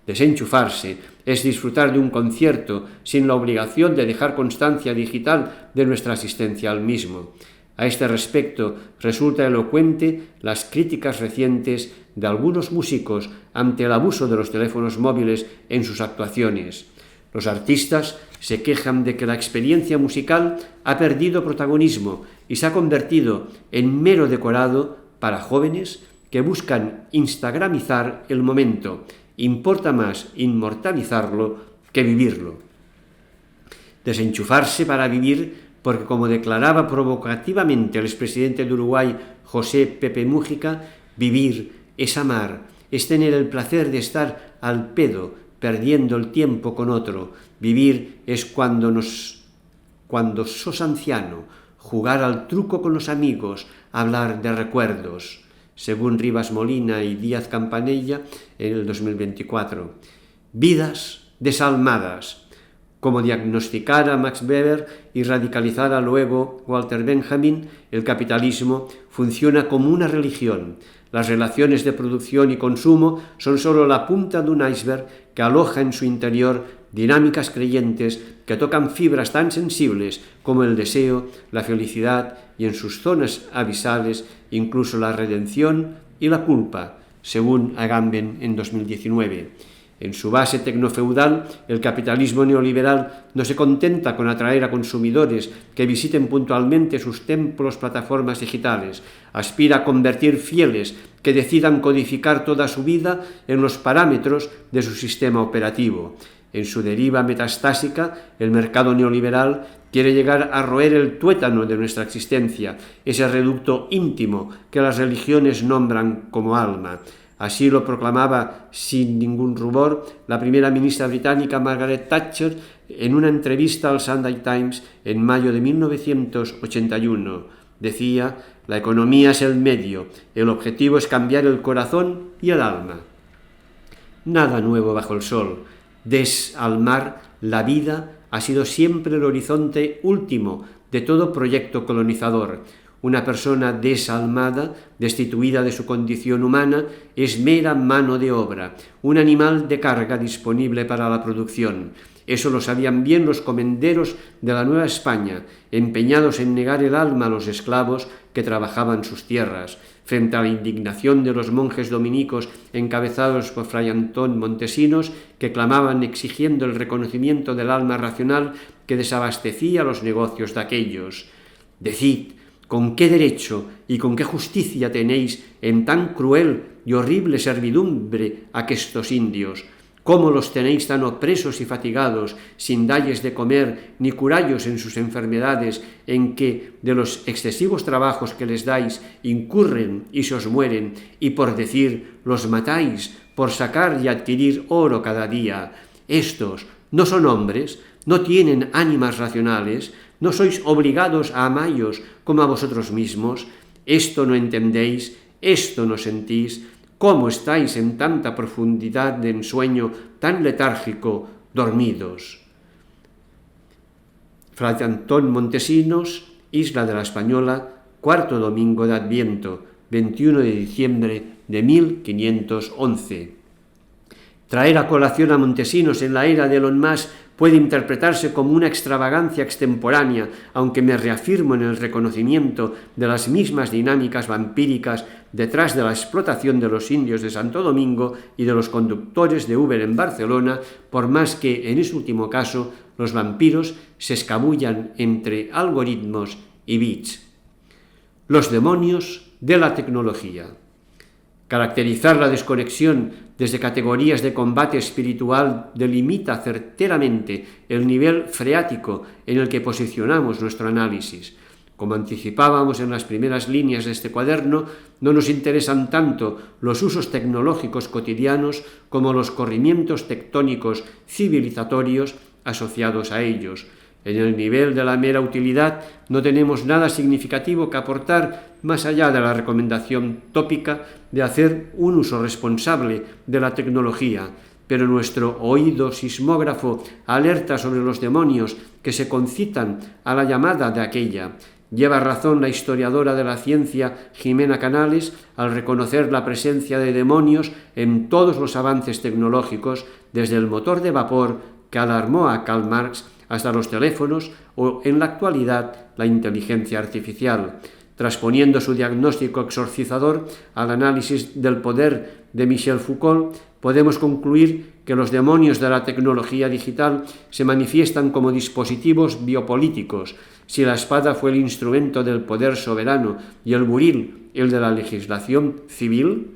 Desenchufarse es disfrutar de un concierto sin la obligación de dejar constancia digital de nuestra asistencia al mismo. A este respecto, resulta elocuente las críticas recientes de algunos músicos ante el abuso de los teléfonos móviles en sus actuaciones. Los artistas se quejan de que la experiencia musical ha perdido protagonismo y se ha convertido en mero decorado para jóvenes que buscan instagramizar el momento. Importa más inmortalizarlo que vivirlo. Desenchufarse para vivir porque, como declaraba provocativamente el expresidente de Uruguay, José Pepe Mújica, vivir es amar, es tener el placer de estar al pedo, perdiendo el tiempo con otro. Vivir es cuando sos anciano, jugar al truco con los amigos, hablar de recuerdos, según Rivas Molina y Díaz Campanella en el 2024. Vidas desalmadas. Como diagnosticara Max Weber y radicalizara luego Walter Benjamin, el capitalismo funciona como una religión. Las relaciones de producción y consumo son solo la punta de un iceberg que aloja en su interior dinámicas creyentes que tocan fibras tan sensibles como el deseo, la felicidad y en sus zonas abisales incluso la redención y la culpa, según Agamben en 2019. En su base tecnofeudal, el capitalismo neoliberal no se contenta con atraer a consumidores que visiten puntualmente sus templos plataformas digitales. Aspira a convertir fieles que decidan codificar toda su vida en los parámetros de su sistema operativo. En su deriva metastásica, el mercado neoliberal quiere llegar a roer el tuétano de nuestra existencia, ese reducto íntimo que las religiones nombran como alma. Así lo proclamaba sin ningún rubor la primera ministra británica Margaret Thatcher en una entrevista al Sunday Times en mayo de 1981. Decía: la economía es el medio, el objetivo es cambiar el corazón y el alma. Nada nuevo bajo el sol. Desalmar la vida ha sido siempre el horizonte último de todo proyecto colonizador. Una persona desalmada, destituida de su condición humana, es mera mano de obra, un animal de carga disponible para la producción. Eso lo sabían bien los comenderos de la Nueva España, empeñados en negar el alma a los esclavos que trabajaban sus tierras. Frente a la indignación de los monjes dominicos encabezados por Fray Antón Montesinos, que clamaban exigiendo el reconocimiento del alma racional que desabastecía los negocios de aquellos. Decid, ¿con qué derecho y con qué justicia tenéis en tan cruel y horrible servidumbre a aquestos indios? ¿Cómo los tenéis tan opresos y fatigados, sin dalles de comer, ni curallos en sus enfermedades, en que de los excesivos trabajos que les dais incurren y se os mueren, y por decir, los matáis, por sacar y adquirir oro cada día? Estos no son hombres, no tienen ánimas racionales, no sois obligados a amallos como a vosotros mismos. Esto no entendéis, esto no sentís. ¿Cómo estáis en tanta profundidad de ensueño, tan letárgico, dormidos? Fray Antón Montesinos, Isla de la Española, cuarto domingo de Adviento, 21 de diciembre de 1511. Traer a colación a Montesinos en la era de Elon Musk puede interpretarse como una extravagancia extemporánea, aunque me reafirmo en el reconocimiento de las mismas dinámicas vampíricas detrás de la explotación de los indios de Santo Domingo y de los conductores de Uber en Barcelona, por más que, en ese último caso, los vampiros se escabullan entre algoritmos y bits. Los demonios de la tecnología. Caracterizar la desconexión desde categorías de combate espiritual delimita certeramente el nivel freático en el que posicionamos nuestro análisis. Como anticipábamos en las primeras líneas de este cuaderno, no nos interesan tanto los usos tecnológicos cotidianos como los corrimientos tectónicos civilizatorios asociados a ellos. En el nivel de la mera utilidad no tenemos nada significativo que aportar más allá de la recomendación tópica de hacer un uso responsable de la tecnología, pero nuestro oído sismógrafo alerta sobre los demonios que se concitan a la llamada de aquella. Lleva razón la historiadora de la ciencia Jimena Canales al reconocer la presencia de demonios en todos los avances tecnológicos, desde el motor de vapor que alarmó a Karl Marx hasta los teléfonos o, en la actualidad, la inteligencia artificial. Transponiendo su diagnóstico exorcizador al análisis del poder de Michel Foucault, podemos concluir que los demonios de la tecnología digital se manifiestan como dispositivos biopolíticos. Si la espada fue el instrumento del poder soberano y el buril el de la legislación civil,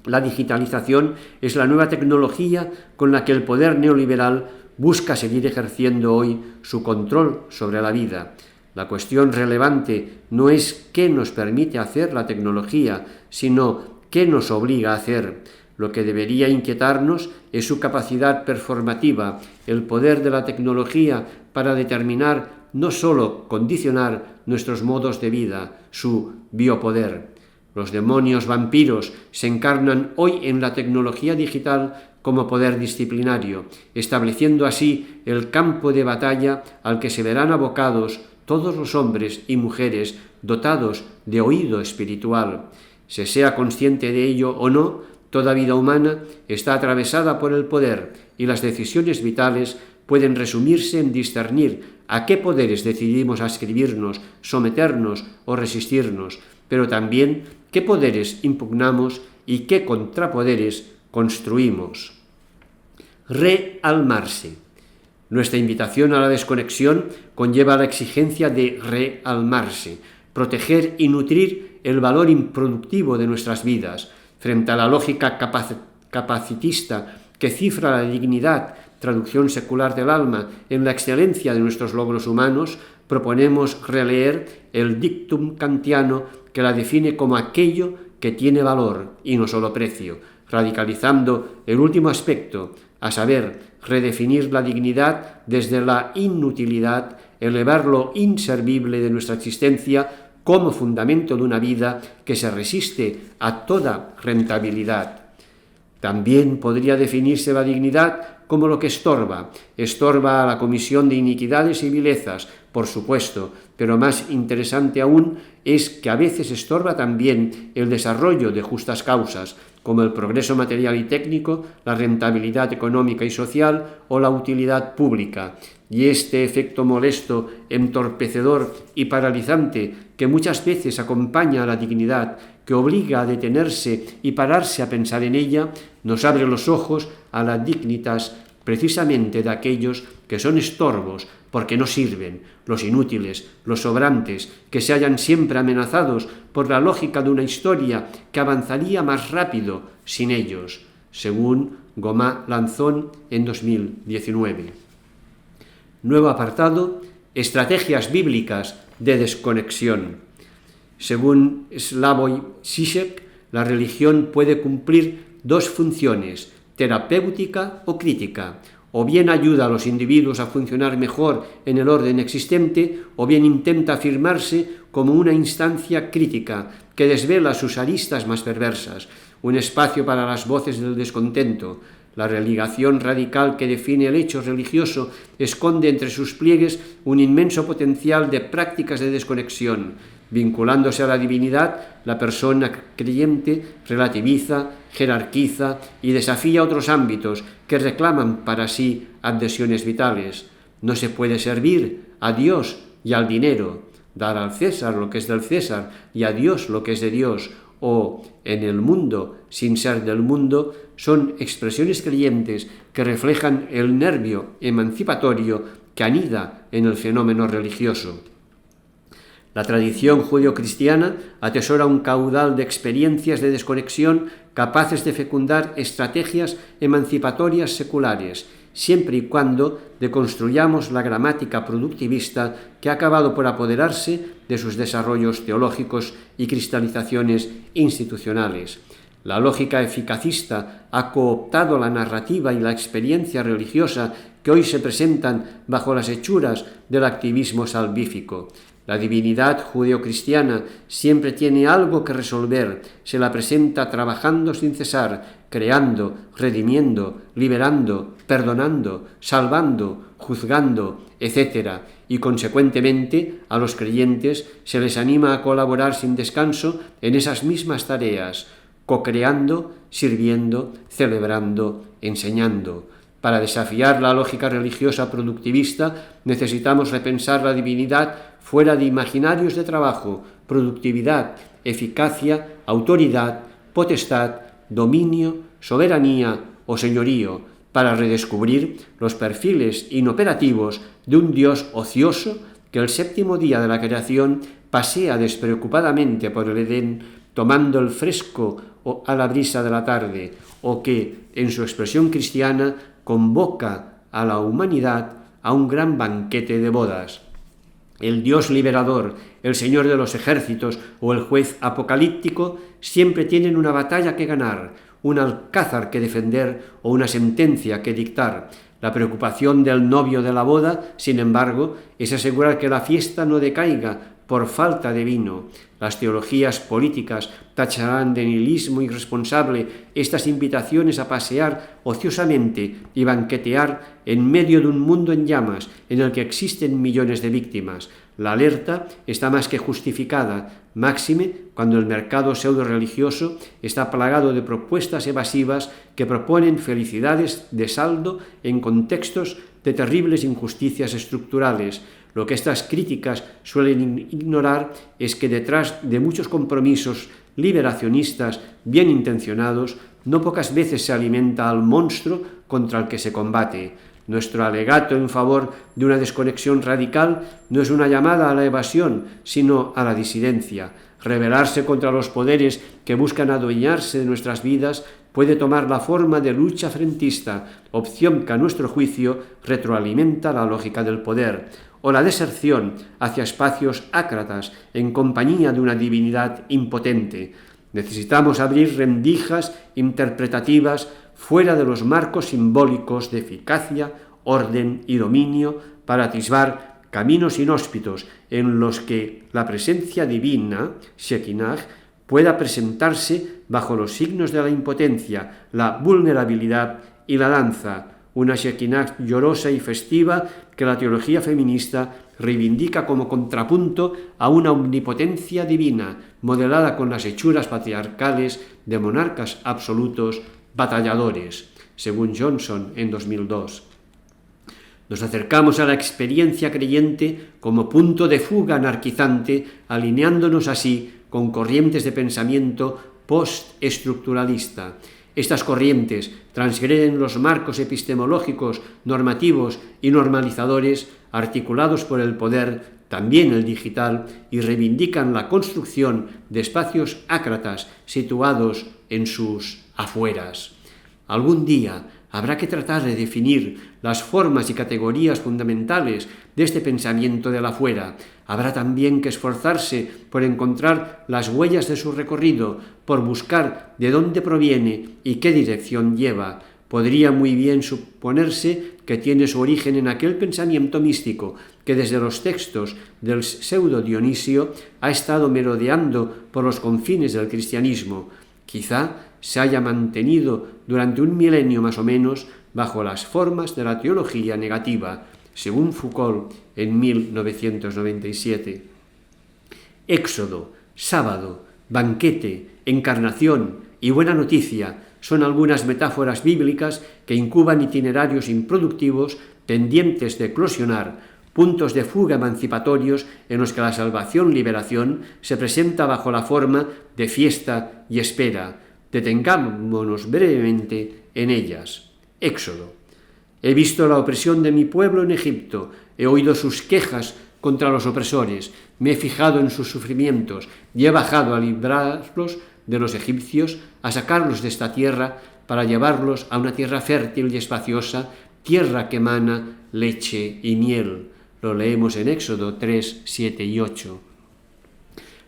la digitalización es la nueva tecnología con la que el poder neoliberal busca seguir ejerciendo hoy su control sobre la vida. La cuestión relevante no es qué nos permite hacer la tecnología, sino qué nos obliga a hacer. Lo que debería inquietarnos es su capacidad performativa, el poder de la tecnología para determinar, no solo condicionar nuestros modos de vida, su biopoder. Los demonios vampiros se encarnan hoy en la tecnología digital como poder disciplinario, estableciendo así el campo de batalla al que se verán abocados todos los hombres y mujeres dotados de oído espiritual. Se sea consciente de ello o no, toda vida humana está atravesada por el poder y las decisiones vitales pueden resumirse en discernir a qué poderes decidimos adscribirnos, someternos o resistirnos, pero también qué poderes impugnamos y qué contrapoderes construimos. Realmarse. Nuestra invitación a la desconexión conlleva la exigencia de realmarse, proteger y nutrir el valor improductivo de nuestras vidas, frente a la lógica capacitista que cifra la dignidad, traducción secular del alma, en la excelencia de nuestros logros humanos. Proponemos releer el dictum kantiano que la define como aquello que tiene valor y no solo precio, radicalizando el último aspecto, a saber, redefinir la dignidad desde la inutilidad, elevar lo inservible de nuestra existencia como fundamento de una vida que se resiste a toda rentabilidad. También podría definirse la dignidad como lo que estorba. Estorba a la comisión de iniquidades y vilezas, por supuesto, pero más interesante aún es que a veces estorba también el desarrollo de justas causas, como el progreso material y técnico, la rentabilidad económica y social o la utilidad pública. Y este efecto molesto, entorpecedor y paralizante que muchas veces acompaña a la dignidad, que obliga a detenerse y pararse a pensar en ella, nos abre los ojos a la dignitas precisamente de aquellos que son estorbos porque no sirven, los inútiles, los sobrantes, que se hallan siempre amenazados por la lógica de una historia que avanzaría más rápido sin ellos, según Gomá-Lanzón en 2019. Nuevo apartado, estrategias bíblicas de desconexión. Según Slavoj Žižek, la religión puede cumplir dos funciones, terapéutica o crítica. O bien ayuda a los individuos a funcionar mejor en el orden existente, o bien intenta afirmarse como una instancia crítica que desvela sus aristas más perversas, un espacio para las voces del descontento. La religación radical que define el hecho religioso esconde entre sus pliegues un inmenso potencial de prácticas de desconexión. Vinculándose a la divinidad, la persona creyente relativiza, jerarquiza y desafía otros ámbitos que reclaman para sí adhesiones vitales. No se puede servir a Dios y al dinero, dar al César lo que es del César y a Dios lo que es de Dios, o en el mundo sin ser del mundo, son expresiones creyentes que reflejan el nervio emancipatorio que anida en el fenómeno religioso. La tradición judeocristiana atesora un caudal de experiencias de desconexión capaces de fecundar estrategias emancipatorias seculares, siempre y cuando deconstruyamos la gramática productivista que ha acabado por apoderarse de sus desarrollos teológicos y cristalizaciones institucionales. La lógica eficacista ha cooptado la narrativa y la experiencia religiosa que hoy se presentan bajo las hechuras del activismo salvífico. La divinidad judeocristiana siempre tiene algo que resolver, se la presenta trabajando sin cesar, creando, redimiendo, liberando, perdonando, salvando, juzgando, etc. Y consecuentemente a los creyentes se les anima a colaborar sin descanso en esas mismas tareas, co-creando, sirviendo, celebrando, enseñando. Para desafiar la lógica religiosa productivista necesitamos repensar la divinidad fuera de imaginarios de trabajo, productividad, eficacia, autoridad, potestad, dominio, soberanía o señorío, para redescubrir los perfiles inoperativos de un Dios ocioso que el séptimo día de la creación pasea despreocupadamente por el Edén, tomando el fresco a la brisa de la tarde, o que, en su expresión cristiana, convoca a la humanidad a un gran banquete de bodas. El Dios liberador, el Señor de los ejércitos o el juez apocalíptico siempre tienen una batalla que ganar, un alcázar que defender o una sentencia que dictar. La preocupación del novio de la boda, sin embargo, es asegurar que la fiesta no decaiga por falta de vino. Las teologías políticas tacharán de nihilismo irresponsable estas invitaciones a pasear ociosamente y banquetear en medio de un mundo en llamas en el que existen millones de víctimas. La alerta está más que justificada, máxime cuando el mercado pseudo-religioso está plagado de propuestas evasivas que proponen felicidades de saldo en contextos de terribles injusticias estructurales. Lo que estas críticas suelen ignorar es que detrás de muchos compromisos liberacionistas bien intencionados, no pocas veces se alimenta al monstruo contra el que se combate. Nuestro alegato en favor de una desconexión radical no es una llamada a la evasión, sino a la disidencia. Rebelarse contra los poderes que buscan adueñarse de nuestras vidas puede tomar la forma de lucha frentista, opción que a nuestro juicio retroalimenta la lógica del poder, o la deserción hacia espacios ácratas en compañía de una divinidad impotente. Necesitamos abrir rendijas interpretativas fuera de los marcos simbólicos de eficacia, orden y dominio para atisbar caminos inhóspitos en los que la presencia divina, Shekinah, pueda presentarse bajo los signos de la impotencia, la vulnerabilidad y la danza, una Shekinah llorosa y festiva que la teología feminista reivindica como contrapunto a una omnipotencia divina modelada con las hechuras patriarcales de monarcas absolutos batalladores, según Johnson en 2002. Nos acercamos a la experiencia creyente como punto de fuga anarquizante, alineándonos así con corrientes de pensamiento postestructuralista. Estas corrientes transgreden los marcos epistemológicos, normativos y normalizadores articulados por el poder, también el digital, y reivindican la construcción de espacios ácratas situados en sus afueras. Algún día habrá que tratar de definir las formas y categorías fundamentales de este pensamiento del afuera. Habrá también que esforzarse por encontrar las huellas de su recorrido, por buscar de dónde proviene y qué dirección lleva. Podría muy bien suponerse que tiene su origen en aquel pensamiento místico que desde los textos del pseudo Dionisio ha estado merodeando por los confines del cristianismo. Quizá se haya mantenido durante un milenio más o menos bajo las formas de la teología negativa, según Foucault en 1997. Éxodo, sábado, banquete, encarnación y buena noticia son algunas metáforas bíblicas que incuban itinerarios improductivos pendientes de eclosionar, puntos de fuga emancipatorios en los que la salvación-liberación se presenta bajo la forma de fiesta y espera. Detengámonos brevemente en ellas. Éxodo. He visto la opresión de mi pueblo en Egipto, he oído sus quejas contra los opresores, me he fijado en sus sufrimientos y he bajado a librarlos de los egipcios, a sacarlos de esta tierra para llevarlos a una tierra fértil y espaciosa, tierra que emana leche y miel. Lo leemos en Éxodo 3, 7 y 8.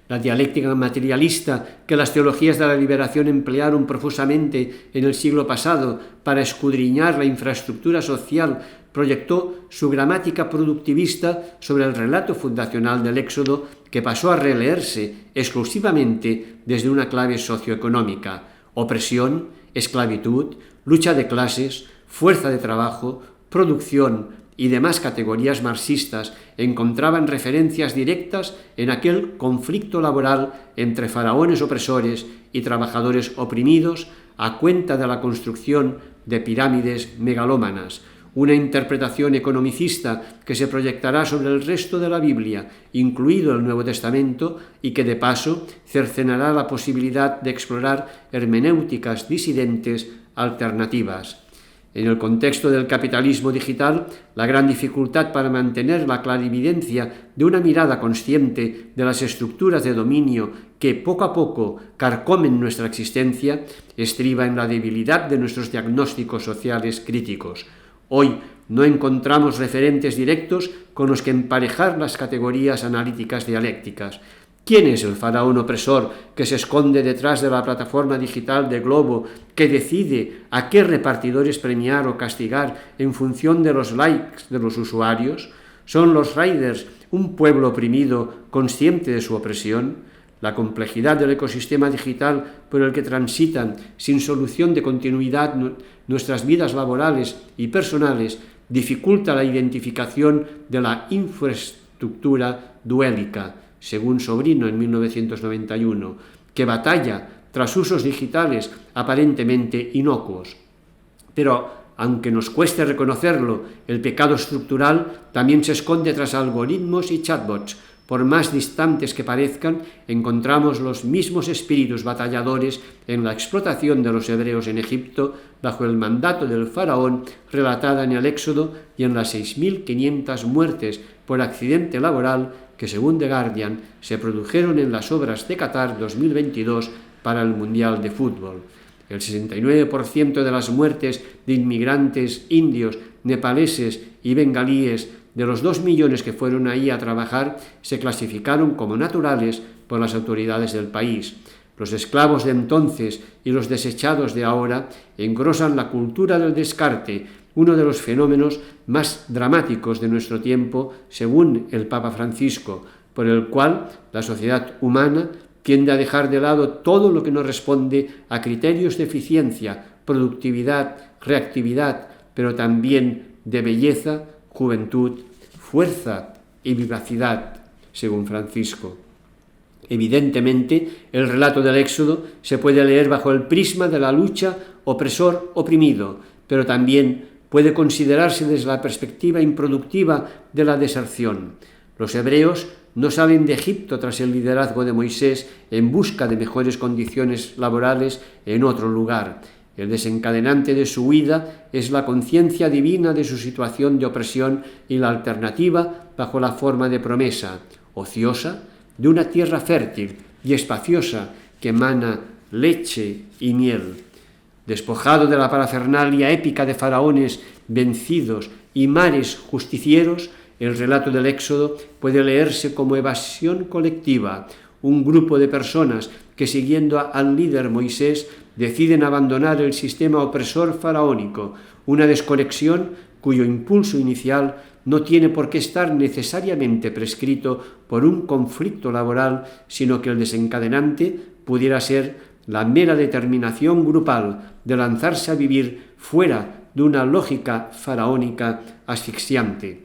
La dialéctica materialista que las teologías de la liberación emplearon profusamente en el siglo pasado para escudriñar la infraestructura social proyectó su gramática productivista sobre el relato fundacional del Éxodo, que pasó a releerse exclusivamente desde una clave socioeconómica: opresión, esclavitud, lucha de clases, fuerza de trabajo, producción y demás categorías marxistas encontraban referencias directas en aquel conflicto laboral entre faraones opresores y trabajadores oprimidos a cuenta de la construcción de pirámides megalómanas, una interpretación economicista que se proyectará sobre el resto de la Biblia, incluido el Nuevo Testamento, y que de paso cercenará la posibilidad de explorar hermenéuticas disidentes alternativas. En el contexto del capitalismo digital, la gran dificultad para mantener la clarividencia de una mirada consciente de las estructuras de dominio que poco a poco carcomen nuestra existencia estriba en la debilidad de nuestros diagnósticos sociales críticos. Hoy no encontramos referentes directos con los que emparejar las categorías analíticas dialécticas. ¿Quién es el faraón opresor que se esconde detrás de la plataforma digital de Globo, que decide a qué repartidores premiar o castigar en función de los likes de los usuarios? ¿Son los riders un pueblo oprimido consciente de su opresión? La complejidad del ecosistema digital por el que transitan sin solución de continuidad nuestras vidas laborales y personales dificulta la identificación de la infraestructura duélica, según Sobrino en 1991, que batalla tras usos digitales aparentemente inocuos. Pero, aunque nos cueste reconocerlo, el pecado estructural también se esconde tras algoritmos y chatbots. Por más distantes que parezcan, encontramos los mismos espíritus batalladores en la explotación de los hebreos en Egipto bajo el mandato del faraón relatada en el Éxodo y en las 6.500 muertes por accidente laboral que, según The Guardian, se produjeron en las obras de Qatar 2022 para el Mundial de Fútbol. El 69% de las muertes de inmigrantes indios, nepaleses y bengalíes de los 2 millones que fueron ahí a trabajar se clasificaron como naturales por las autoridades del país. Los esclavos de entonces y los desechados de ahora engrosan la cultura del descarte, uno de los fenómenos más dramáticos de nuestro tiempo, según el Papa Francisco, por el cual la sociedad humana tiende a dejar de lado todo lo que no responde a criterios de eficiencia, productividad, reactividad, pero también de belleza, juventud, fuerza y vivacidad, según Francisco. Evidentemente, el relato del Éxodo se puede leer bajo el prisma de la lucha opresor-oprimido, pero también puede considerarse desde la perspectiva improductiva de la deserción. Los hebreos no salen de Egipto tras el liderazgo de Moisés en busca de mejores condiciones laborales en otro lugar. El desencadenante de su huida es la conciencia divina de su situación de opresión y la alternativa bajo la forma de promesa, ociosa, de una tierra fértil y espaciosa que emana leche y miel. Despojado de la parafernalia épica de faraones vencidos y mares justicieros, el relato del Éxodo puede leerse como evasión colectiva, un grupo de personas que, siguiendo al líder Moisés, deciden abandonar el sistema opresor faraónico, una desconexión cuyo impulso inicial no tiene por qué estar necesariamente prescrito por un conflicto laboral, sino que el desencadenante pudiera ser la mera determinación grupal de lanzarse a vivir fuera de una lógica faraónica asfixiante.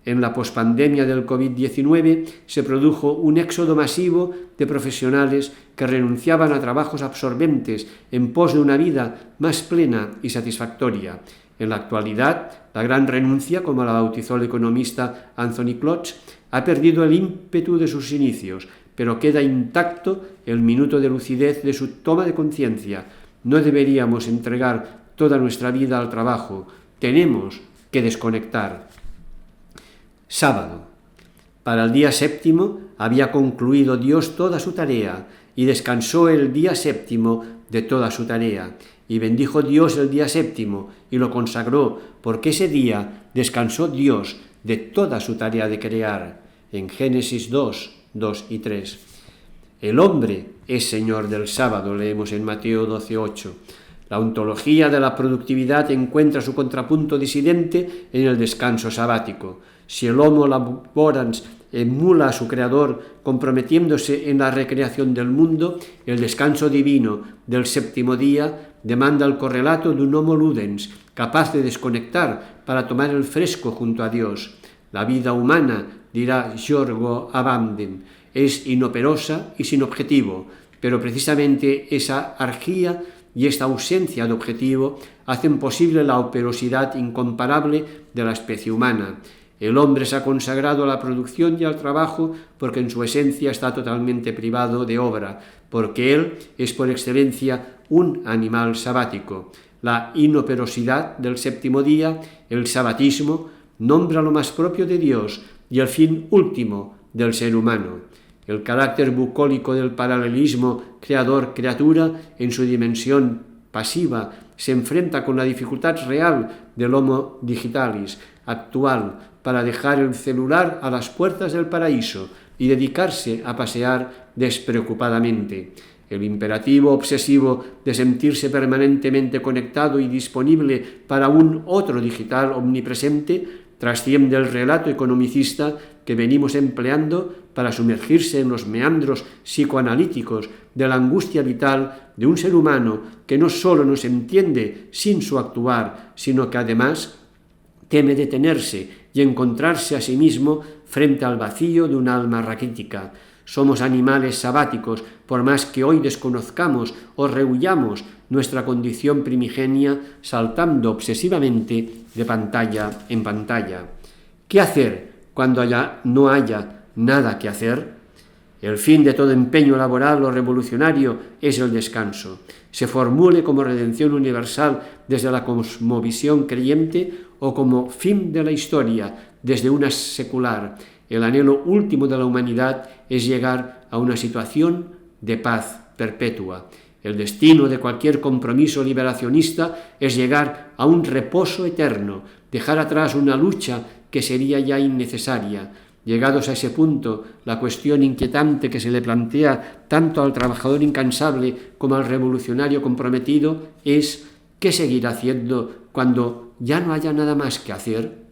En la pospandemia del COVID-19 se produjo un éxodo masivo de profesionales que renunciaban a trabajos absorbentes en pos de una vida más plena y satisfactoria. En la actualidad, la gran renuncia, como la bautizó el economista Anthony Klotz, ha perdido el ímpetu de sus inicios, pero queda intacto el minuto de lucidez de su toma de conciencia. No deberíamos entregar toda nuestra vida al trabajo, tenemos que desconectar. Sábado. Para el día séptimo había concluido Dios toda su tarea y descansó el día séptimo de toda su tarea. Y bendijo Dios el día séptimo y lo consagró, porque ese día descansó Dios de toda su tarea de crear. En Génesis 2, 2 y 3. El hombre es señor del sábado, leemos en Mateo 12, 8. La ontología de la productividad encuentra su contrapunto disidente en el descanso sabático. Si el homo laborans emula a su creador comprometiéndose en la recreación del mundo, el descanso divino del séptimo día demanda el correlato de un homo ludens, capaz de desconectar para tomar el fresco junto a Dios. La vida humana, dirá Giorgio Agamben, es inoperosa y sin objetivo, pero precisamente esa argía y esta ausencia de objetivo hacen posible la operosidad incomparable de la especie humana. El hombre se ha consagrado a la producción y al trabajo porque en su esencia está totalmente privado de obra, porque él es por excelencia un animal sabático. La inoperosidad del séptimo día, el sabatismo, nombra lo más propio de Dios y el fin último del ser humano. El carácter bucólico del paralelismo creador-criatura en su dimensión pasiva se enfrenta con la dificultad real del Homo digitalis actual para dejar el celular a las puertas del paraíso y dedicarse a pasear despreocupadamente. El imperativo obsesivo de sentirse permanentemente conectado y disponible para un otro digital omnipresente trasciende el relato economicista que venimos empleando para sumergirse en los meandros psicoanalíticos de la angustia vital de un ser humano que no solo nos entiende sin su actuar, sino que además teme detenerse y encontrarse a sí mismo frente al vacío de un alma raquítica. Somos animales sabáticos, por más que hoy desconozcamos o rehuyamos nuestra condición primigenia, saltando obsesivamente de pantalla en pantalla. ¿Qué hacer cuando no haya nada que hacer? El fin de todo empeño laboral o revolucionario es el descanso. Se formule como redención universal desde la cosmovisión creyente o como fin de la historia desde una secular. El anhelo último de la humanidad es llegar a una situación de paz perpetua. El destino de cualquier compromiso liberacionista es llegar a un reposo eterno, dejar atrás una lucha que sería ya innecesaria. Llegados a ese punto, la cuestión inquietante que se le plantea tanto al trabajador incansable como al revolucionario comprometido es ¿qué seguir haciendo cuando ya no haya nada más que hacer?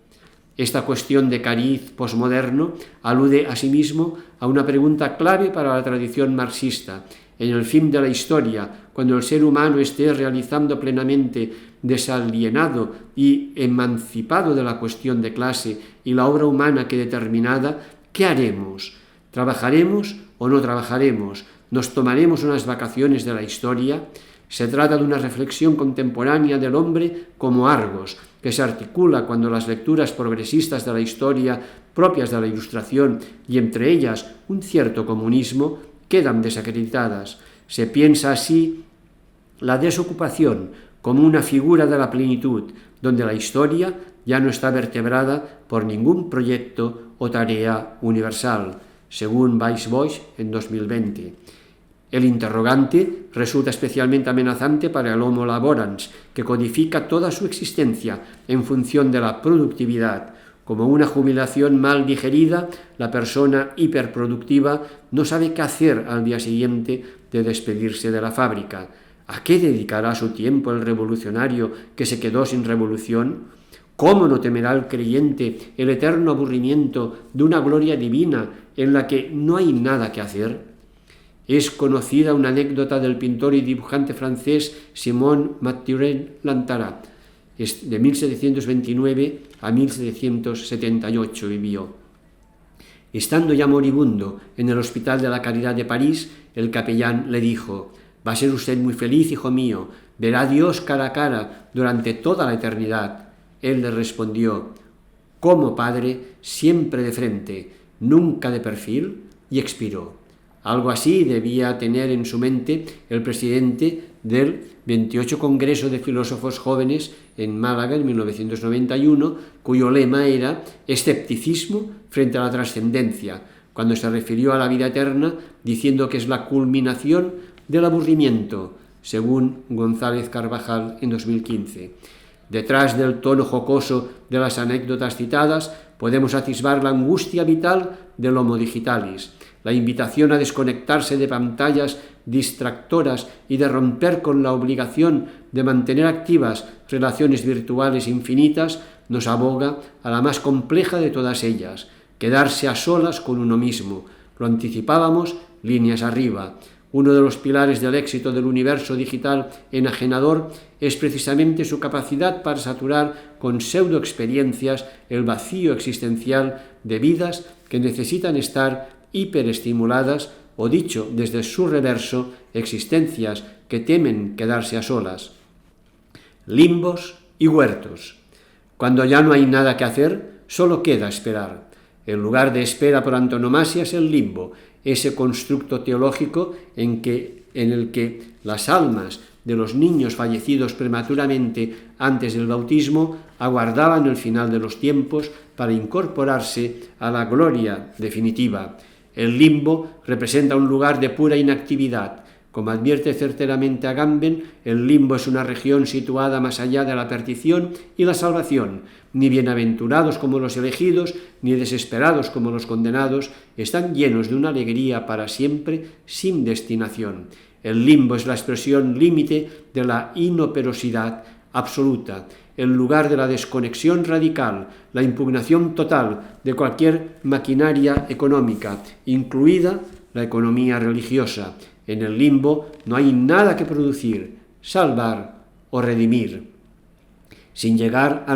Esta cuestión de cariz posmoderno alude asimismo a una pregunta clave para la tradición marxista. En el fin de la historia, cuando el ser humano esté realizando plenamente desalienado y emancipado de la cuestión de clase y la obra humana que determinada, ¿qué haremos? ¿Trabajaremos o no trabajaremos? ¿Nos tomaremos unas vacaciones de la historia? Se trata de una reflexión contemporánea del hombre como Argos, que se articula cuando las lecturas progresistas de la historia propias de la Ilustración y entre ellas un cierto comunismo quedan desacreditadas. Se piensa así la desocupación como una figura de la plenitud, donde la historia ya no está vertebrada por ningún proyecto o tarea universal, según Weisbosch en 2020. El interrogante resulta especialmente amenazante para el Homo laborans, que codifica toda su existencia en función de la productividad. Como una jubilación mal digerida, la persona hiperproductiva no sabe qué hacer al día siguiente de despedirse de la fábrica. ¿A qué dedicará su tiempo el revolucionario que se quedó sin revolución? ¿Cómo no temerá el creyente el eterno aburrimiento de una gloria divina en la que no hay nada que hacer? Es conocida una anécdota del pintor y dibujante francés Simon Mathurin-Lantara. De 1729 a 1778 vivió. Estando ya moribundo en el Hospital de la Caridad de París, el capellán le dijo: «Va a ser usted muy feliz, hijo mío, verá a Dios cara a cara durante toda la eternidad». Él le respondió: «Como padre, siempre de frente, nunca de perfil», y expiró. Algo así debía tener en su mente el presidente del 28 Congreso de Filósofos Jóvenes en Málaga en 1991, cuyo lema era «escepticismo frente a la trascendencia», cuando se refirió a la vida eterna diciendo que es la culminación del aburrimiento, según González Carvajal en 2015. Detrás del tono jocoso de las anécdotas citadas podemos atisbar la angustia vital del Homo digitalis, la invitación a desconectarse de pantallas distractoras y de romper con la obligación de mantener activas relaciones virtuales infinitas nos aboga a la más compleja de todas ellas, quedarse a solas con uno mismo. Lo anticipábamos líneas arriba. Uno de los pilares del éxito del universo digital enajenador es precisamente su capacidad para saturar con pseudoexperiencias el vacío existencial de vidas que necesitan estar hiperestimuladas, o dicho desde su reverso, existencias que temen quedarse a solas. Limbos y huertos. Cuando ya no hay nada que hacer, solo queda esperar. El lugar de espera por antonomasia es el limbo, ese constructo teológico en el que las almas de los niños fallecidos prematuramente antes del bautismo aguardaban el final de los tiempos para incorporarse a la gloria definitiva. El limbo representa un lugar de pura inactividad. Como advierte certeramente Agamben, el limbo es una región situada más allá de la perdición y la salvación. Ni bienaventurados como los elegidos, ni desesperados como los condenados, están llenos de una alegría para siempre, sin destinación. El limbo es la expresión límite de la inoperosidad absoluta, el lugar de la desconexión radical, la impugnación total de cualquier maquinaria económica, incluida la economía religiosa. En el limbo no hay nada que producir, salvar o redimir. Sin llegar a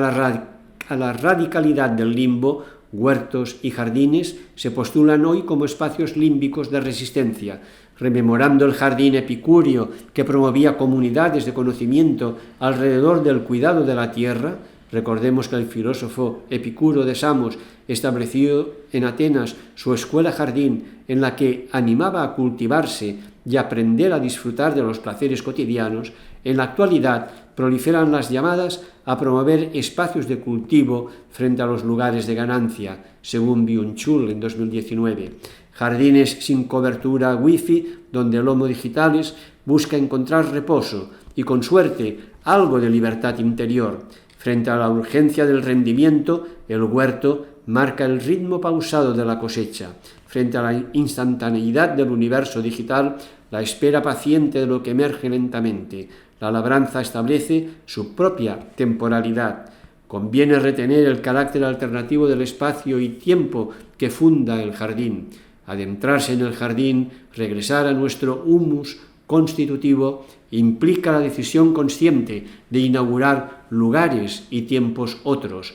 la radicalidad del limbo, huertos y jardines se postulan hoy como espacios límbicos de resistencia, rememorando el jardín epicúreo que promovía comunidades de conocimiento alrededor del cuidado de la tierra. Recordemos que el filósofo Epicuro de Samos estableció en Atenas su escuela jardín en la que animaba a cultivarse y aprender a disfrutar de los placeres cotidianos. En la actualidad proliferan las llamadas a promover espacios de cultivo frente a los lugares de ganancia, según Byung-Chul en 2019. Jardines sin cobertura wifi, donde el Homo digitalis busca encontrar reposo y, con suerte, algo de libertad interior. Frente a la urgencia del rendimiento, el huerto marca el ritmo pausado de la cosecha. Frente a la instantaneidad del universo digital, la espera paciente de lo que emerge lentamente. La labranza establece su propia temporalidad. Conviene retener el carácter alternativo del espacio y tiempo que funda el jardín. Adentrarse en el jardín, regresar a nuestro humus constitutivo implica la decisión consciente de inaugurar lugares y tiempos otros,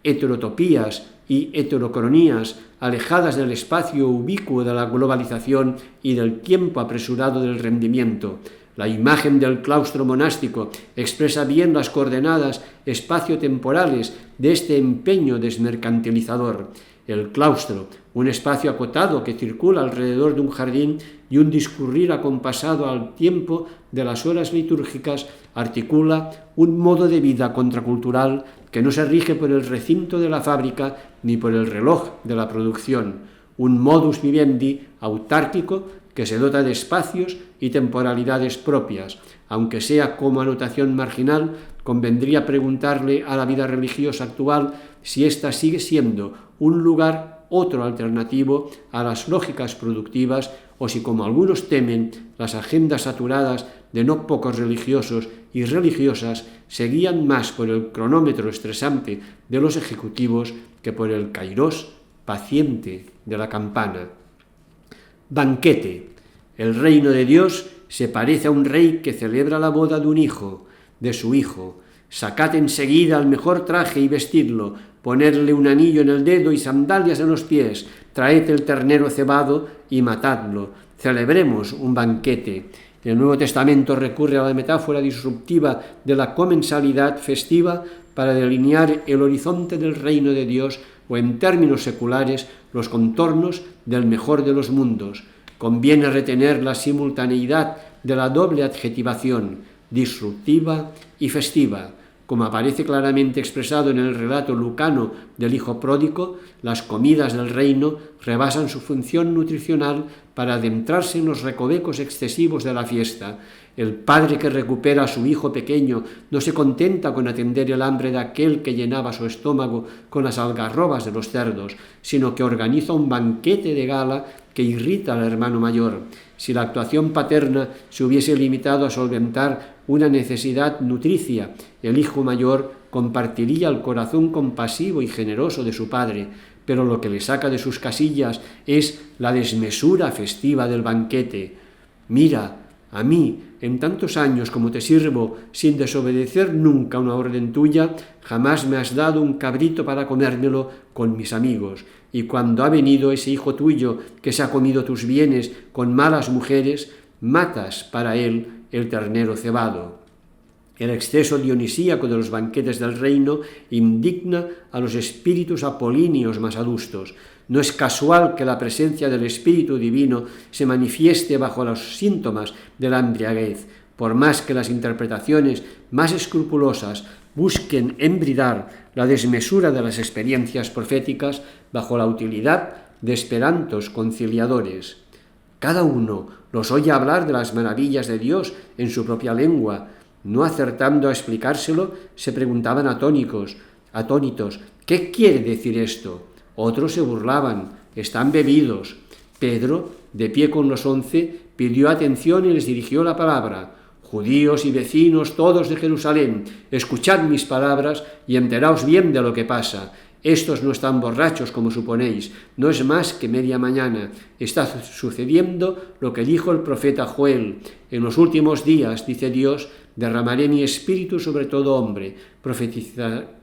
heterotopías y heterocronías alejadas del espacio ubicuo de la globalización y del tiempo apresurado del rendimiento. La imagen del claustro monástico expresa bien las coordenadas espaciotemporales de este empeño desmercantilizador. El claustro, un espacio acotado que circula alrededor de un jardín y un discurrir acompasado al tiempo de las horas litúrgicas, articula un modo de vida contracultural que no se rige por el recinto de la fábrica ni por el reloj de la producción, un modus vivendi autárquico que se dota de espacios y temporalidades propias. Aunque sea como anotación marginal, convendría preguntarle a la vida religiosa actual si ésta sigue siendo un lugar otro alternativo a las lógicas productivas o si, como algunos temen, las agendas saturadas de no pocos religiosos y religiosas se guían más por el cronómetro estresante de los ejecutivos que por el kairós paciente de la campana. Banquete. El reino de Dios se parece a un rey que celebra la boda de un hijo, de su hijo. Sacad enseguida el mejor traje y vestidlo, ponedle un anillo en el dedo y sandalias en los pies, traed el ternero cebado y matadlo. Celebremos un banquete. El Nuevo Testamento recurre a la metáfora disruptiva de la comensalidad festiva para delinear el horizonte del reino de Dios o, en términos seculares, los contornos del mejor de los mundos. Conviene retener la simultaneidad de la doble adjetivación, disruptiva y festiva. Como aparece claramente expresado en el relato lucano del hijo pródigo, las comidas del reino rebasan su función nutricional para adentrarse en los recovecos excesivos de la fiesta. El padre que recupera a su hijo pequeño no se contenta con atender el hambre de aquel que llenaba su estómago con las algarrobas de los cerdos, sino que organiza un banquete de gala que irrita al hermano mayor. Si la actuación paterna se hubiese limitado a solventar una necesidad nutricia, el hijo mayor compartiría el corazón compasivo y generoso de su padre, pero lo que le saca de sus casillas es la desmesura festiva del banquete. Mira, a mí, en tantos años como te sirvo, sin desobedecer nunca una orden tuya, jamás me has dado un cabrito para comérmelo con mis amigos. Y cuando ha venido ese hijo tuyo que se ha comido tus bienes con malas mujeres, matas para él el ternero cebado. El exceso dionisíaco de los banquetes del reino indigna a los espíritus apolíneos más adustos. No es casual que la presencia del Espíritu Divino se manifieste bajo los síntomas de la embriaguez, por más que las interpretaciones más escrupulosas busquen embridar la desmesura de las experiencias proféticas bajo la utilidad de esperantos conciliadores. Cada uno los oye hablar de las maravillas de Dios en su propia lengua. No acertando a explicárselo, se preguntaban atónitos, ¿qué quiere decir esto? Otros se burlaban, están bebidos. Pedro, de pie con los 11, pidió atención y les dirigió la palabra. Judíos y vecinos todos de Jerusalén, escuchad mis palabras y enteraos bien de lo que pasa. Estos no están borrachos como suponéis, no es más que media mañana. Está sucediendo lo que dijo el profeta Joel. En los últimos días, dice Dios, derramaré mi espíritu sobre todo hombre.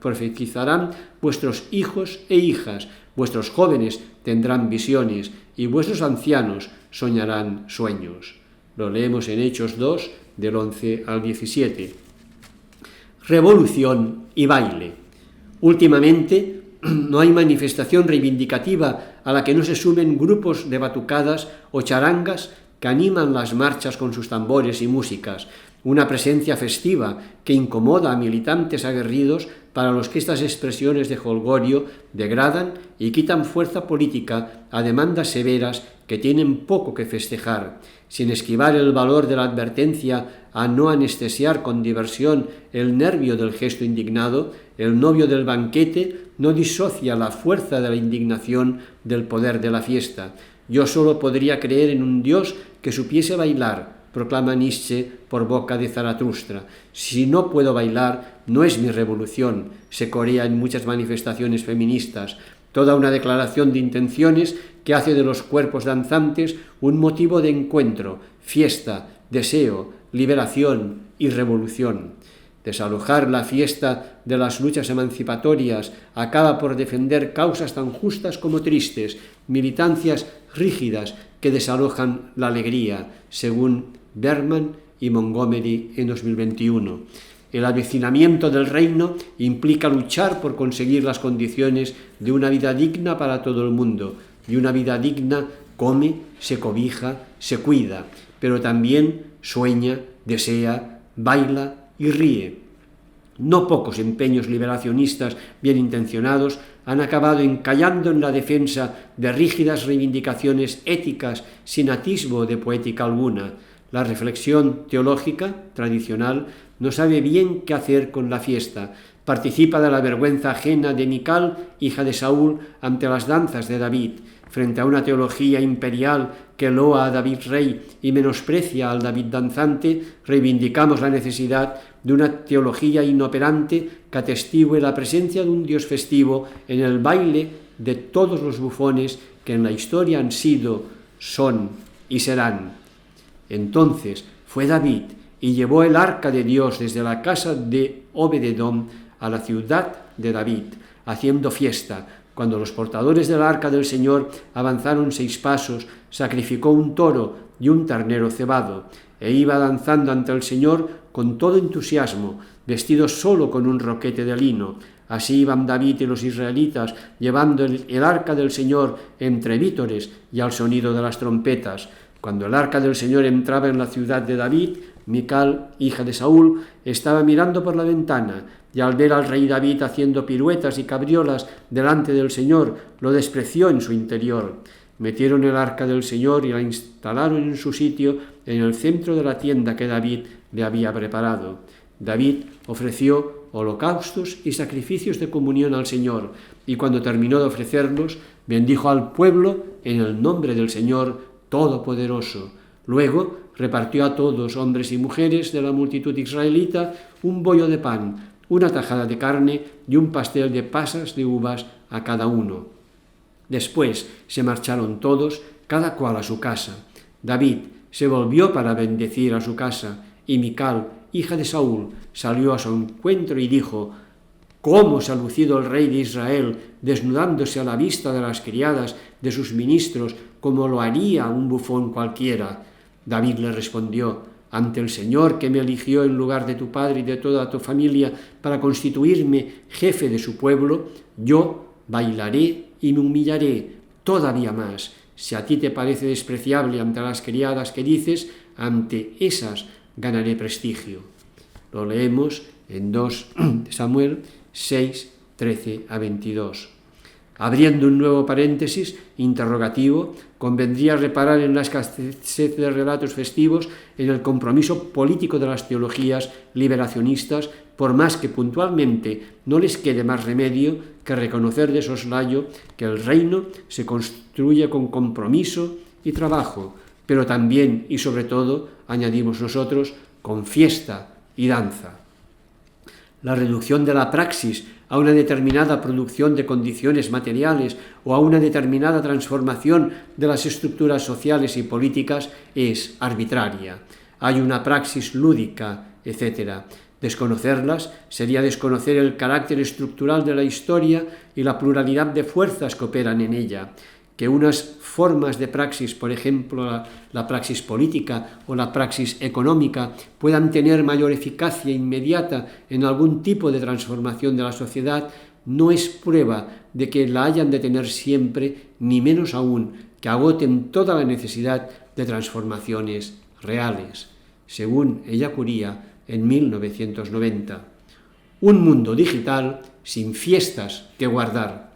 Profetizarán vuestros hijos e hijas, vuestros jóvenes tendrán visiones y vuestros ancianos soñarán sueños. Lo leemos en Hechos 2, del 11 al 17. Revolución y baile. Últimamente no hay manifestación reivindicativa a la que no se sumen grupos de batucadas o charangas que animan las marchas con sus tambores y músicas, una presencia festiva que incomoda a militantes aguerridos para los que estas expresiones de jolgorio degradan y quitan fuerza política a demandas severas que tienen poco que festejar, sin esquivar el valor de la advertencia a no anestesiar con diversión el nervio del gesto indignado. El novio del banquete no disocia la fuerza de la indignación del poder de la fiesta. Yo solo podría creer en un Dios que supiese bailar, proclama Nietzsche por boca de Zaratustra. Si no puedo bailar, no es mi revolución, se corea en muchas manifestaciones feministas. Toda una declaración de intenciones que hace de los cuerpos danzantes un motivo de encuentro, fiesta, deseo, liberación y revolución. Desalojar la fiesta de las luchas emancipatorias acaba por defender causas tan justas como tristes, militancias rígidas que desalojan la alegría, según Berman y Montgomery en 2021. El avecinamiento del reino implica luchar por conseguir las condiciones de una vida digna para todo el mundo, y una vida digna come, se cobija, se cuida, pero también sueña, desea, baila y ríe. No pocos empeños liberacionistas bien intencionados han acabado encallando en la defensa de rígidas reivindicaciones éticas sin atisbo de poética alguna. La reflexión teológica tradicional no sabe bien qué hacer con la fiesta. Participa de la vergüenza ajena de Mical, hija de Saúl, ante las danzas de David. Frente a una teología imperial que loa a David rey y menosprecia al David danzante, reivindicamos la necesidad de una teología inoperante que atestigue la presencia de un Dios festivo en el baile de todos los bufones que en la historia han sido, son y serán. Entonces fue David y llevó el arca de Dios desde la casa de Obed-edom a la ciudad de David, haciendo fiesta. Cuando los portadores del arca del Señor avanzaron 6 pasos, sacrificó un toro y un ternero cebado, e iba danzando ante el Señor con todo entusiasmo, vestido solo con un roquete de lino. Así iban David y los israelitas, llevando el arca del Señor entre vítores y al sonido de las trompetas. Cuando el arca del Señor entraba en la ciudad de David, Mical, hija de Saúl, estaba mirando por la ventana, y al ver al rey David haciendo piruetas y cabriolas delante del Señor, lo despreció en su interior. Metieron el arca del Señor y la instalaron en su sitio en el centro de la tienda que David le había preparado. David ofreció holocaustos y sacrificios de comunión al Señor, y cuando terminó de ofrecerlos, bendijo al pueblo en el nombre del Señor Todopoderoso. Luego repartió a todos, hombres y mujeres de la multitud israelita, un bollo de pan, una tajada de carne y un pastel de pasas de uvas a cada uno. Después se marcharon todos, cada cual a su casa. David se volvió para bendecir a su casa, y Mical, hija de Saúl, salió a su encuentro y dijo: «¿Cómo se ha lucido el rey de Israel, desnudándose a la vista de las criadas de sus ministros, como lo haría un bufón cualquiera?» David le respondió: «Ante el Señor, que me eligió en lugar de tu padre y de toda tu familia para constituirme jefe de su pueblo, yo bailaré y me humillaré todavía más. Si a ti te parece despreciable ante las criadas que dices, ante esas ganaré prestigio». Lo leemos en 2 Samuel 6, 13 a 22. Abriendo un nuevo paréntesis interrogativo, convendría reparar en la escasez de relatos festivos en el compromiso político de las teologías liberacionistas, por más que puntualmente no les quede más remedio que reconocer de soslayo que el reino se construye con compromiso y trabajo, pero también y sobre todo, añadimos nosotros, con fiesta y danza. La reducción de la praxis a una determinada producción de condiciones materiales o a una determinada transformación de las estructuras sociales y políticas es arbitraria. Hay una praxis lúdica, etc. Desconocerlas sería desconocer el carácter estructural de la historia y la pluralidad de fuerzas que operan en ella. Que unas formas de praxis, por ejemplo la praxis política o la praxis económica, puedan tener mayor eficacia inmediata en algún tipo de transformación de la sociedad, no es prueba de que la hayan de tener siempre, ni menos aún que agoten toda la necesidad de transformaciones reales, según Ellacuría en 1990. Un mundo digital sin fiestas que guardar.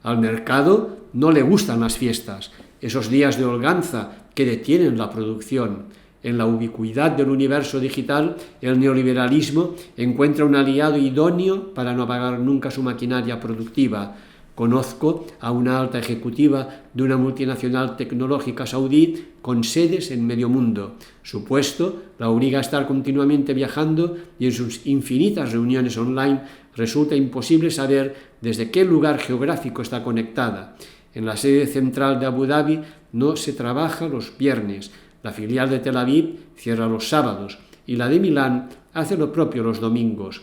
Al mercado no le gustan las fiestas, esos días de holganza que detienen la producción. En la ubicuidad del universo digital, el neoliberalismo encuentra un aliado idóneo para no apagar nunca su maquinaria productiva. Conozco a una alta ejecutiva de una multinacional tecnológica saudí con sedes en medio mundo. Su puesto la obliga a estar continuamente viajando y en sus infinitas reuniones online resulta imposible saber desde qué lugar geográfico está conectada. En la sede central de Abu Dhabi no se trabaja los viernes. La filial de Tel Aviv cierra los sábados y la de Milán hace lo propio los domingos.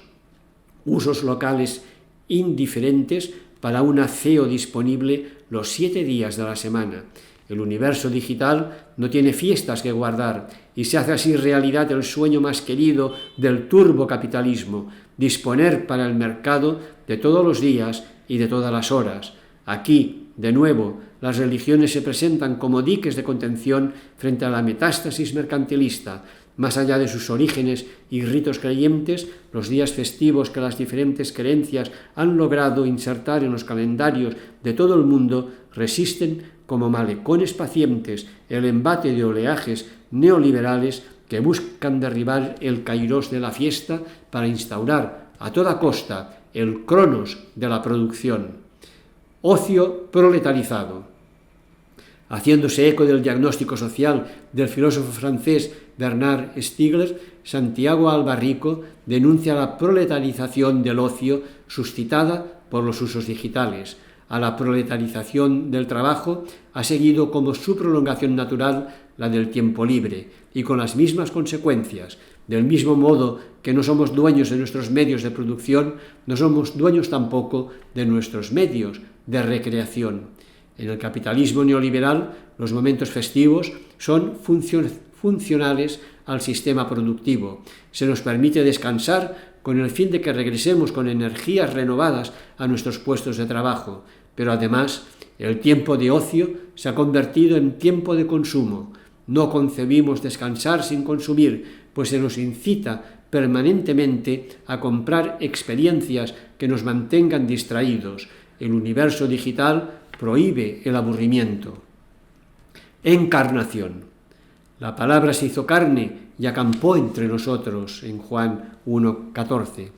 Usos locales indiferentes para una CEO disponible los 7 días de la semana. El universo digital no tiene fiestas que guardar y se hace así realidad el sueño más querido del turbocapitalismo, disponer para el mercado de todos los días y de todas las horas. Aquí, de nuevo, las religiones se presentan como diques de contención frente a la metástasis mercantilista. Más allá de sus orígenes y ritos creyentes, los días festivos que las diferentes creencias han logrado insertar en los calendarios de todo el mundo resisten como malecones pacientes el embate de oleajes neoliberales que buscan derribar el kairós de la fiesta para instaurar a toda costa el cronos de la producción. Ocio proletarizado. Haciéndose eco del diagnóstico social del filósofo francés Bernard Stiegler, Santiago Albarrico denuncia la proletarización del ocio suscitada por los usos digitales. A la proletarización del trabajo ha seguido como su prolongación natural la del tiempo libre, y con las mismas consecuencias. Del mismo modo que no somos dueños de nuestros medios de producción, no somos dueños tampoco de nuestros medios de recreación. En el capitalismo neoliberal, los momentos festivos son funcionales al sistema productivo. Se nos permite descansar con el fin de que regresemos con energías renovadas a nuestros puestos de trabajo. Pero además, el tiempo de ocio se ha convertido en tiempo de consumo. No concebimos descansar sin consumir, pues se nos incita permanentemente a comprar experiencias que nos mantengan distraídos. El universo digital prohíbe el aburrimiento. Encarnación. La palabra se hizo carne y acampó entre nosotros, en Juan 1:14.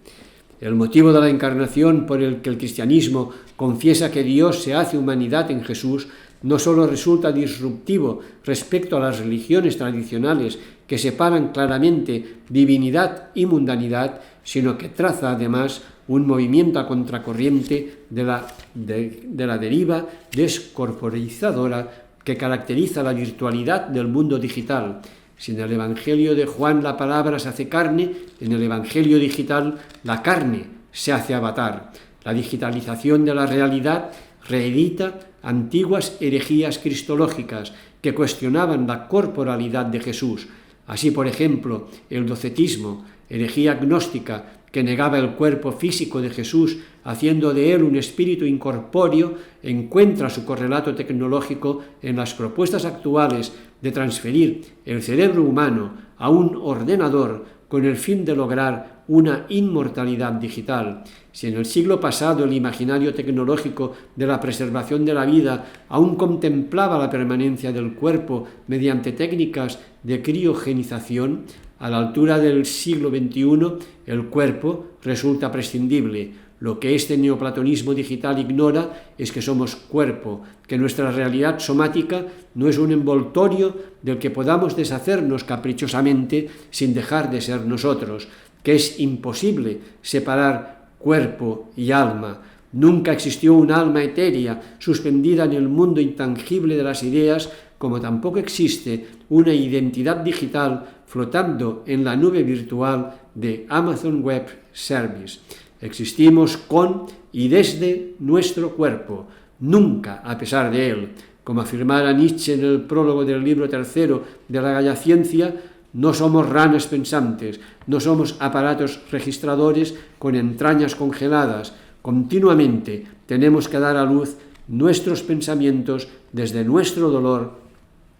El motivo de la encarnación por el que el cristianismo confiesa que Dios se hace humanidad en Jesús no solo resulta disruptivo respecto a las religiones tradicionales que separan claramente divinidad y mundanidad, sino que traza además un movimiento a contracorriente de la deriva descorporizadora que caracteriza la virtualidad del mundo digital. Si en el Evangelio de Juan la palabra se hace carne, en el Evangelio digital la carne se hace avatar. La digitalización de la realidad reedita antiguas herejías cristológicas que cuestionaban la corporalidad de Jesús. Así, por ejemplo, el docetismo, herejía gnóstica que negaba el cuerpo físico de Jesús, haciendo de él un espíritu incorpóreo, encuentra su correlato tecnológico en las propuestas actuales de transferir el cerebro humano a un ordenador con el fin de lograr una inmortalidad digital. Si en el siglo pasado el imaginario tecnológico de la preservación de la vida aún contemplaba la permanencia del cuerpo mediante técnicas de criogenización, a la altura del siglo XXI el cuerpo resulta prescindible. Lo que este neoplatonismo digital ignora es que somos cuerpo, que nuestra realidad somática no es un envoltorio del que podamos deshacernos caprichosamente sin dejar de ser nosotros, que es imposible separar cuerpo y alma. Nunca existió un alma etérea suspendida en el mundo intangible de las ideas, como tampoco existe una identidad digital flotando en la nube virtual de Amazon Web Service. Existimos con y desde nuestro cuerpo, nunca a pesar de él. Como afirmara Nietzsche en el prólogo del libro tercero de la Gaia Ciencia, no somos ranas pensantes, no somos aparatos registradores con entrañas congeladas. Continuamente tenemos que dar a luz nuestros pensamientos desde nuestro dolor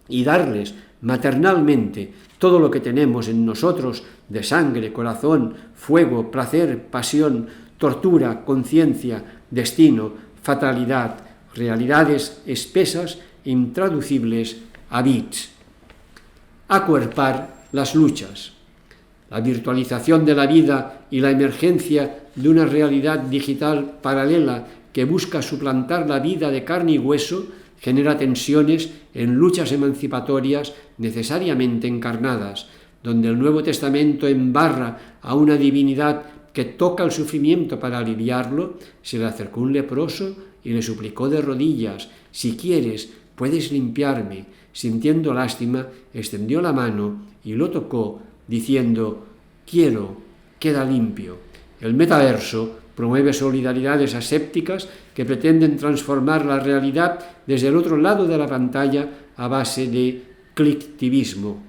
y darles maternalmente todo lo que tenemos en nosotros de sangre, corazón, fuego, placer, pasión, tortura, conciencia, destino, fatalidad, realidades espesas, intraducibles a bits. Acuerpar las luchas. La virtualización de la vida y la emergencia de una realidad digital paralela que busca suplantar la vida de carne y hueso genera tensiones en luchas emancipatorias necesariamente encarnadas, donde el Nuevo Testamento embarra a una divinidad que toca el sufrimiento para aliviarlo. Se le acercó un leproso y le suplicó de rodillas: si quieres, ¿puedes limpiarme? Sintiendo lástima, extendió la mano y lo tocó, diciendo, quiero, queda limpio. El metaverso promueve solidaridades asépticas que pretenden transformar la realidad desde el otro lado de la pantalla a base de clictivismo.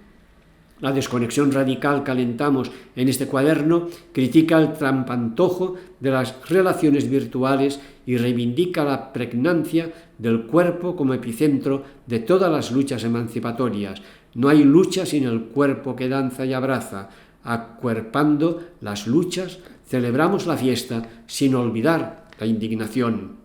La desconexión radical que alentamos en este cuaderno critica el trampantojo de las relaciones virtuales y reivindica la pregnancia del cuerpo como epicentro de todas las luchas emancipatorias. No hay lucha sin el cuerpo que danza y abraza. Acuerpando las luchas, celebramos la fiesta sin olvidar la indignación.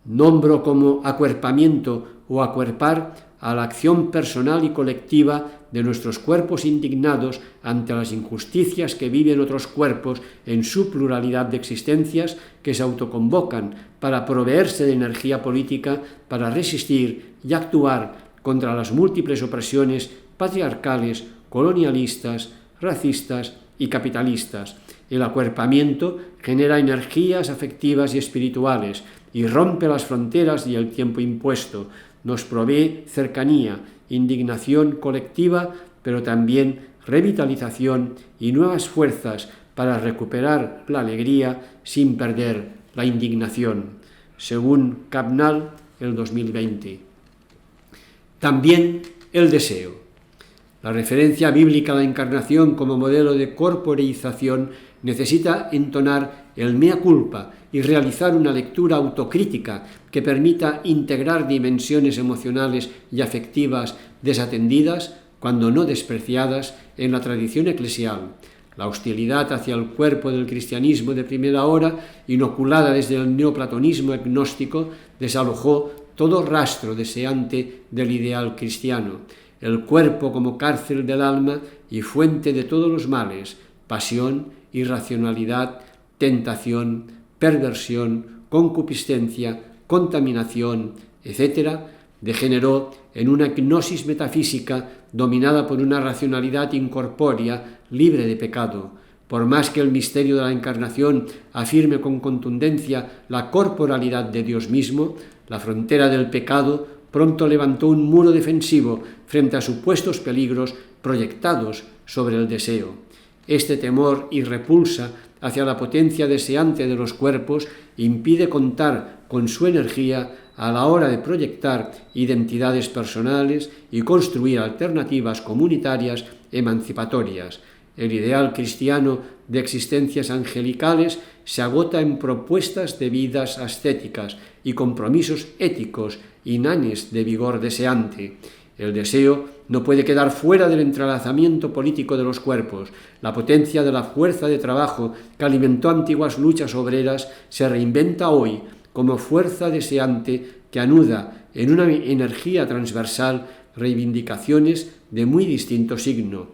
Nombro como acuerpamiento o acuerpar a la acción personal y colectiva de nuestros cuerpos indignados ante las injusticias que viven otros cuerpos en su pluralidad de existencias que se autoconvocan para proveerse de energía política para resistir y actuar contra las múltiples opresiones patriarcales, colonialistas, racistas y capitalistas. El acuerpamiento genera energías afectivas y espirituales y rompe las fronteras y el tiempo impuesto. Nos provee cercanía, indignación colectiva, pero también revitalización y nuevas fuerzas para recuperar la alegría sin perder la indignación, según CAPNAL, el 2020. También el deseo. La referencia bíblica a la encarnación como modelo de corporeización necesita entonar el mea culpa y realizar una lectura autocrítica que permita integrar dimensiones emocionales y afectivas desatendidas, cuando no despreciadas, en la tradición eclesial. La hostilidad hacia el cuerpo del cristianismo de primera hora, inoculada desde el neoplatonismo agnóstico, desalojó todo rastro deseante del ideal cristiano. El cuerpo como cárcel del alma y fuente de todos los males, pasión, irracionalidad, tentación, perversión, concupiscencia, contaminación, etc., degeneró en una gnosis metafísica dominada por una racionalidad incorpórea libre de pecado. Por más que el misterio de la encarnación afirme con contundencia la corporalidad de Dios mismo, la frontera del pecado pronto levantó un muro defensivo frente a supuestos peligros proyectados sobre el deseo. Este temor y repulsa hacia la potencia deseante de los cuerpos impide contar con su energía a la hora de proyectar identidades personales y construir alternativas comunitarias emancipatorias. El ideal cristiano de existencias angelicales se agota en propuestas de vidas ascéticas y compromisos éticos inanes de vigor deseante. El deseo no puede quedar fuera del entrelazamiento político de los cuerpos. La potencia de la fuerza de trabajo que alimentó antiguas luchas obreras se reinventa hoy como fuerza deseante que anuda en una energía transversal reivindicaciones de muy distinto signo.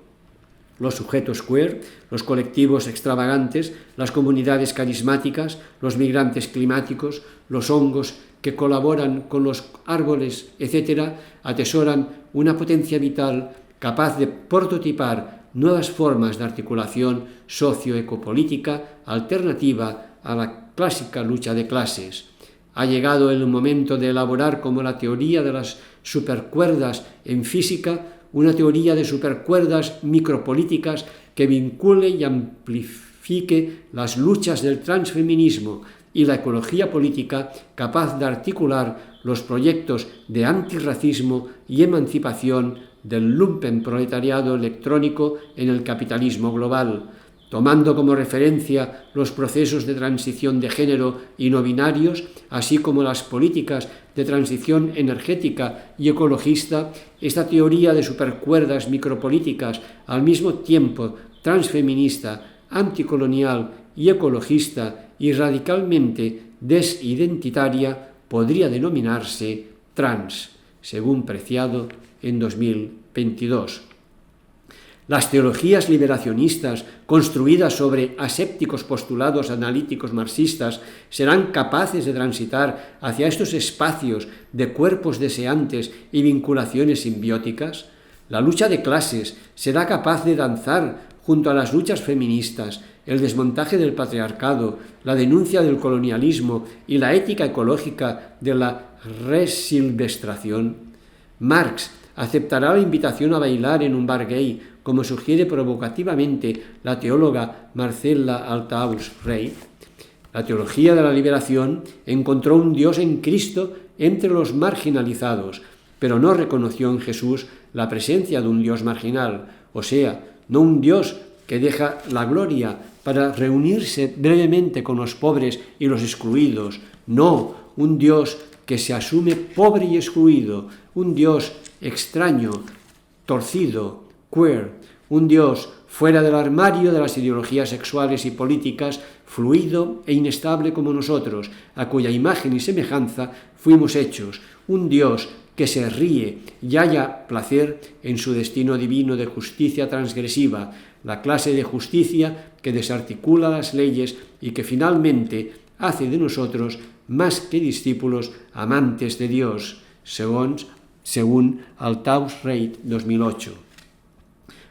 Los sujetos queer, los colectivos extravagantes, las comunidades carismáticas, los migrantes climáticos, los hongos que colaboran con los árboles, etc., atesoran una potencia vital capaz de prototipar nuevas formas de articulación socioecopolítica alternativa a la clásica lucha de clases. Ha llegado el momento de elaborar como la teoría de las supercuerdas en física una teoría de supercuerdas micropolíticas que vincule y amplifique las luchas del transfeminismo y la ecología política, capaz de articular los proyectos de antirracismo y emancipación del lumpenproletariado electrónico en el capitalismo global, tomando como referencia los procesos de transición de género y no binarios, así como las políticas de transición energética y ecologista. Esta teoría de supercuerdas micropolíticas, al mismo tiempo transfeminista, anticolonial y ecologista, y radicalmente desidentitaria, podría denominarse trans, según Preciado en 2022. Las teologías liberacionistas, construidas sobre asépticos postulados analíticos marxistas, serán capaces de transitar hacia estos espacios de cuerpos deseantes y vinculaciones simbióticas. La lucha de clases será capaz de danzar junto a las luchas feministas, el desmontaje del patriarcado, la denuncia del colonialismo y la ética ecológica de la resilvestración. Marx aceptará la invitación a bailar en un bar gay, como sugiere provocativamente la teóloga Marcella Althaus-Reid. La teología de la liberación encontró un Dios en Cristo entre los marginalizados, pero no reconoció en Jesús la presencia de un Dios marginal, o sea, no un Dios que deja la gloria para reunirse brevemente con los pobres y los excluidos, no, un Dios que se asume pobre y excluido, un Dios extraño, torcido, queer, un Dios fuera del armario de las ideologías sexuales y políticas, fluido e inestable como nosotros, a cuya imagen y semejanza fuimos hechos, un Dios que se ríe y halla placer en su destino divino de justicia transgresiva, la clase de justicia que desarticula las leyes y que finalmente hace de nosotros más que discípulos amantes de Dios, según Althaus-Reid 2008.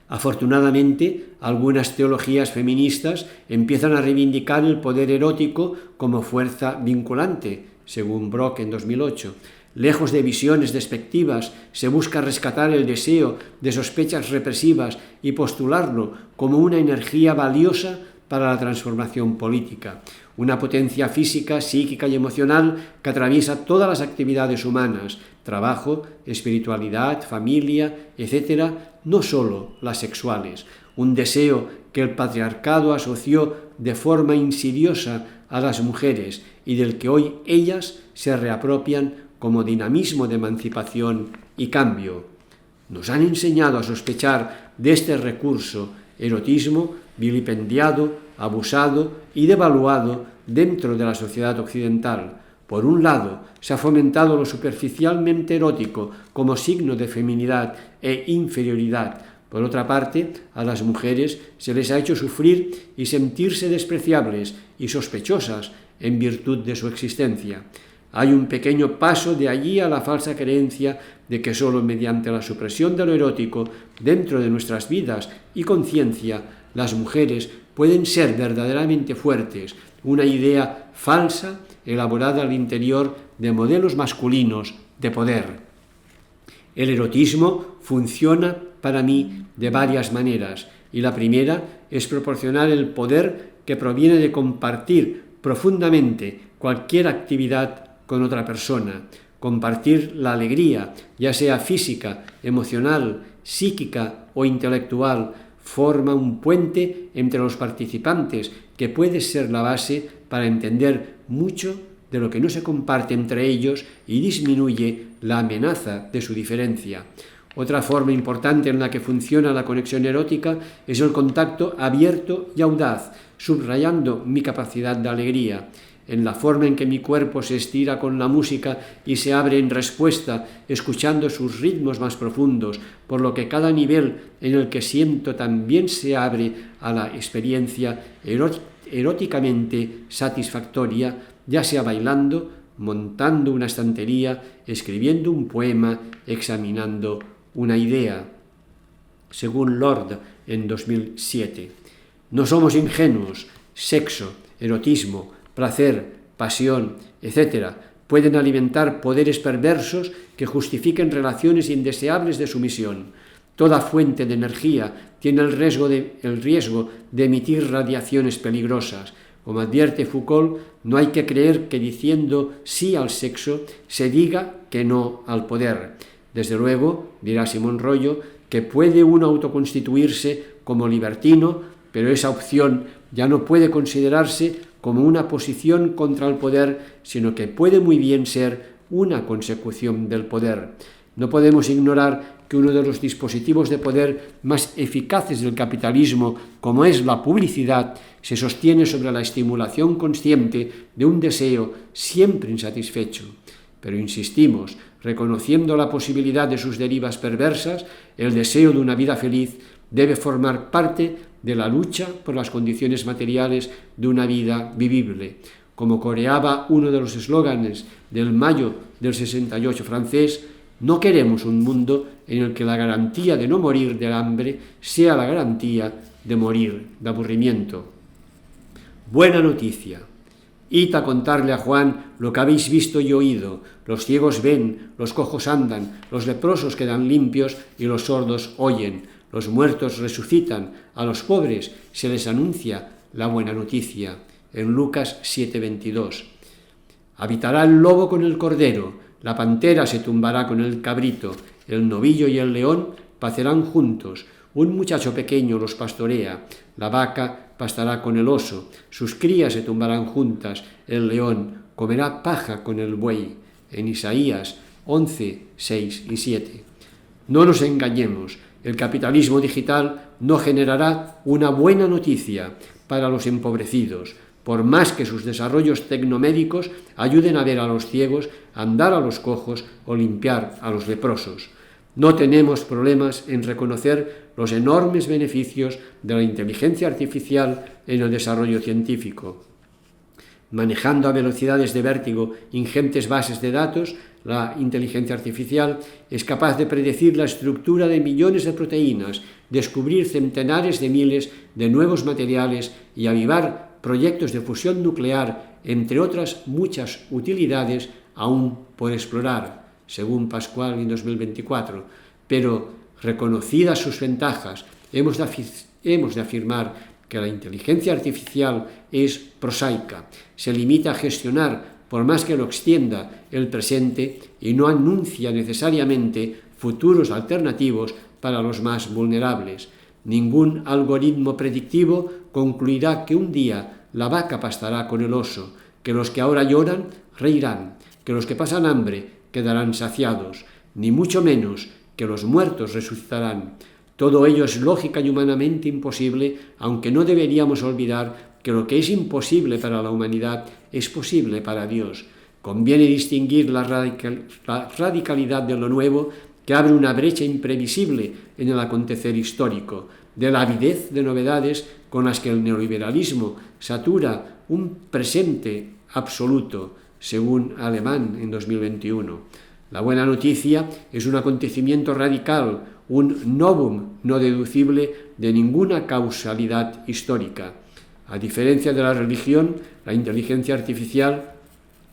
Afortunadamente, algunas teologías feministas empiezan a reivindicar el poder erótico como fuerza vinculante, según Brock en 2008. Lejos de visiones despectivas, se busca rescatar el deseo de sospechas represivas y postularlo como una energía valiosa para la transformación política, una potencia física, psíquica y emocional que atraviesa todas las actividades humanas, trabajo, espiritualidad, familia, etc., no solo las sexuales, un deseo que el patriarcado asoció de forma insidiosa a las mujeres y del que hoy ellas se reapropian como dinamismo de emancipación y cambio. Nos han enseñado a sospechar de este recurso, erotismo, vilipendiado, abusado y devaluado dentro de la sociedad occidental. Por un lado, se ha fomentado lo superficialmente erótico como signo de feminidad e inferioridad. Por otra parte, a las mujeres se les ha hecho sufrir y sentirse despreciables y sospechosas en virtud de su existencia. Hay un pequeño paso de allí a la falsa creencia de que solo mediante la supresión de lo erótico dentro de nuestras vidas y conciencia las mujeres pueden ser verdaderamente fuertes, una idea falsa elaborada al interior de modelos masculinos de poder. El erotismo funciona para mí de varias maneras, y la primera es proporcionar el poder que proviene de compartir profundamente cualquier actividad con otra persona, compartir la alegría, ya sea física, emocional, psíquica o intelectual, forma un puente entre los participantes que puede ser la base para entender mucho de lo que no se comparte entre ellos y disminuye la amenaza de su diferencia. Otra forma importante en la que funciona la conexión erótica es el contacto abierto y audaz, subrayando mi capacidad de alegría, en la forma en que mi cuerpo se estira con la música y se abre en respuesta, escuchando sus ritmos más profundos, por lo que cada nivel en el que siento también se abre a la experiencia eróticamente satisfactoria, ya sea bailando, montando una estantería, escribiendo un poema, examinando una idea. Según Lord en 2007. No somos ingenuos. Sexo, erotismo, placer, pasión, etc., pueden alimentar poderes perversos que justifiquen relaciones indeseables de sumisión. Toda fuente de energía tiene el riesgo de emitir radiaciones peligrosas. Como advierte Foucault, no hay que creer que diciendo sí al sexo se diga que no al poder. Desde luego, dirá Simón Rollo, que puede uno autoconstituirse como libertino, pero esa opción ya no puede considerarse como una posición contra el poder, sino que puede muy bien ser una consecución del poder. No podemos ignorar que uno de los dispositivos de poder más eficaces del capitalismo, como es la publicidad, se sostiene sobre la estimulación consciente de un deseo siempre insatisfecho. Pero insistimos, reconociendo la posibilidad de sus derivas perversas, el deseo de una vida feliz debe formar parte de la lucha por las condiciones materiales de una vida vivible. Como coreaba uno de los eslóganes del mayo del 68 francés, no queremos un mundo en el que la garantía de no morir de hambre sea la garantía de morir de aburrimiento. Buena noticia. Id a contarle a Juan lo que habéis visto y oído. Los ciegos ven, los cojos andan, los leprosos quedan limpios y los sordos oyen. Los muertos resucitan, a los pobres se les anuncia la buena noticia. En Lucas 7:22. Habitará el lobo con el cordero, la pantera se tumbará con el cabrito, el novillo y el león pacerán juntos, un muchacho pequeño los pastorea, la vaca pastará con el oso, sus crías se tumbarán juntas, el león comerá paja con el buey. En Isaías 11, 6 y 7. No nos engañemos, el capitalismo digital no generará una buena noticia para los empobrecidos, por más que sus desarrollos tecnomédicos ayuden a ver a los ciegos, andar a los cojos o limpiar a los leprosos. No tenemos problemas en reconocer los enormes beneficios de la inteligencia artificial en el desarrollo científico. Manejando a velocidades de vértigo ingentes bases de datos, la inteligencia artificial es capaz de predecir la estructura de millones de proteínas, descubrir centenares de miles de nuevos materiales y avivar proyectos de fusión nuclear, entre otras muchas utilidades aún por explorar, según Pascual en 2024. Pero, reconocidas sus ventajas, hemos de afirmar que la inteligencia artificial es prosaica, se limita a gestionar, por más que lo extienda, el presente y no anuncia necesariamente futuros alternativos para los más vulnerables. Ningún algoritmo predictivo concluirá que un día la vaca pastará con el oso, que los que ahora lloran reirán, que los que pasan hambre quedarán saciados, ni mucho menos que los muertos resucitarán. Todo ello es lógica y humanamente imposible, aunque no deberíamos olvidar que lo que es imposible para la humanidad es posible para Dios. Conviene distinguir la radicalidad de lo nuevo, que abre una brecha imprevisible en el acontecer histórico, de la avidez de novedades con las que el neoliberalismo satura un presente absoluto, según Alemán en 2021. La buena noticia es un acontecimiento radical, un novum no deducible de ninguna causalidad histórica. A diferencia de la religión, la inteligencia artificial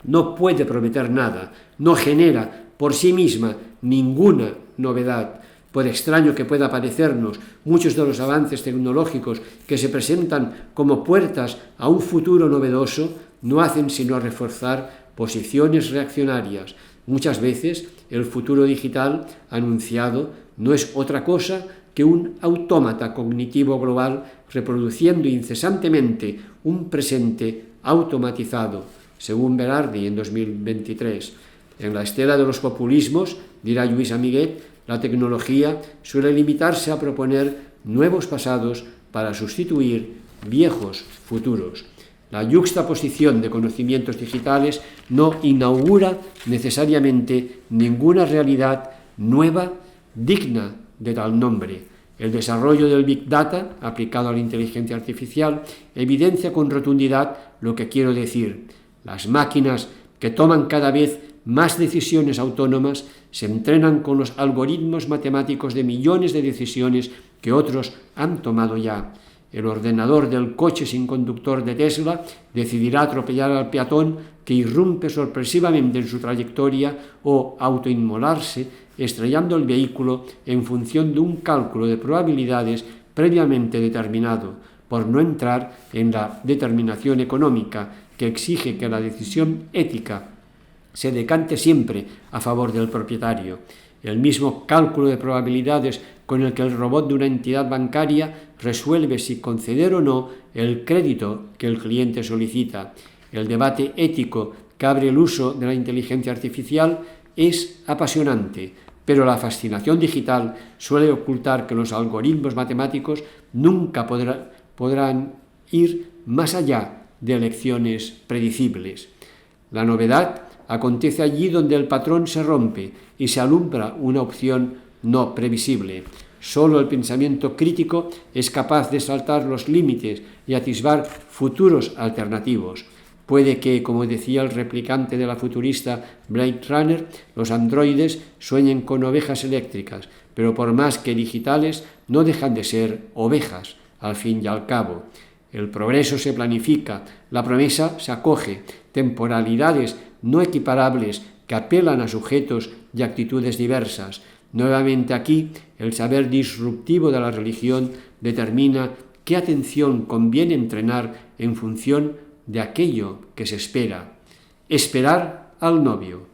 no puede prometer nada, no genera por sí misma ninguna novedad. Por extraño que pueda parecernos, muchos de los avances tecnológicos que se presentan como puertas a un futuro novedoso no hacen sino reforzar posiciones reaccionarias. Muchas veces el futuro digital anunciado no es otra cosa que un autómata cognitivo global reproduciendo incesantemente un presente automatizado, según Berardi en 2023. En la estela de los populismos, dirá Lluís Amiguet, la tecnología suele limitarse a proponer nuevos pasados para sustituir viejos futuros. La yuxtaposición de conocimientos digitales no inaugura necesariamente ninguna realidad nueva digna de tal nombre. El desarrollo del Big Data, aplicado a la inteligencia artificial, evidencia con rotundidad lo que quiero decir. Las máquinas que toman cada vez más decisiones autónomas se entrenan con los algoritmos matemáticos de millones de decisiones que otros han tomado ya. El ordenador del coche sin conductor de Tesla decidirá atropellar al peatón que irrumpe sorpresivamente en su trayectoria o autoinmolarse estrellando el vehículo en función de un cálculo de probabilidades previamente determinado, por no entrar en la determinación económica que exige que la decisión ética se decante siempre a favor del propietario. El mismo cálculo de probabilidades con el que el robot de una entidad bancaria resuelve si conceder o no el crédito que el cliente solicita. El debate ético que abre el uso de la inteligencia artificial es apasionante, pero la fascinación digital suele ocultar que los algoritmos matemáticos nunca podrán ir más allá de elecciones predecibles. La novedad acontece allí donde el patrón se rompe y se alumbra una opción no previsible. Solo el pensamiento crítico es capaz de saltar los límites y atisbar futuros alternativos. Puede que, como decía el replicante de la futurista Blade Runner, los androides sueñen con ovejas eléctricas, pero por más que digitales, no dejan de ser ovejas, al fin y al cabo. El progreso se planifica, la promesa se acoge, temporalidades no equiparables que apelan a sujetos y actitudes diversas. Nuevamente aquí, el saber disruptivo de la religión determina qué atención conviene entrenar en función de aquello que se espera. Esperar al novio.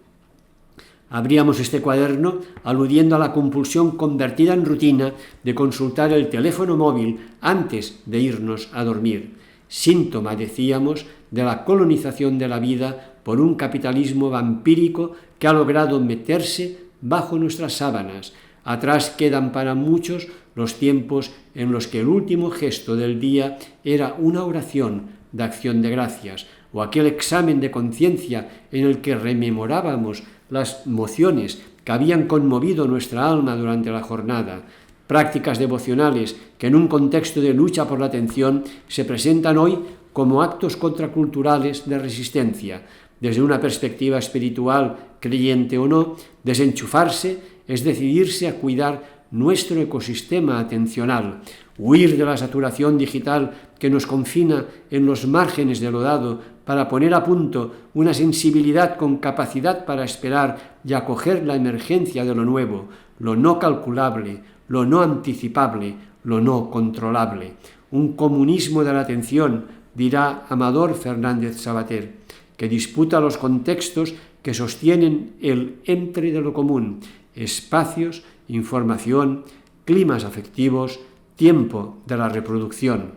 Abríamos este cuaderno aludiendo a la compulsión convertida en rutina de consultar el teléfono móvil antes de irnos a dormir. Síntoma, decíamos, de la colonización de la vida por un capitalismo vampírico que ha logrado meterse bajo nuestras sábanas. Atrás quedan para muchos los tiempos en los que el último gesto del día era una oración de acción de gracias, o aquel examen de conciencia en el que rememorábamos las emociones que habían conmovido nuestra alma durante la jornada. Prácticas devocionales que en un contexto de lucha por la atención se presentan hoy como actos contraculturales de resistencia. Desde una perspectiva espiritual, creyente o no, desenchufarse es decidirse a cuidar nuestro ecosistema atencional, huir de la saturación digital que nos confina en los márgenes de lo dado para poner a punto una sensibilidad con capacidad para esperar y acoger la emergencia de lo nuevo, lo no calculable, lo no anticipable, lo no controlable. Un comunismo de la atención, dirá Amador Fernández Sabater, que disputa los contextos que sostienen el entre de lo común, espacios, información, climas afectivos, tiempo de la reproducción.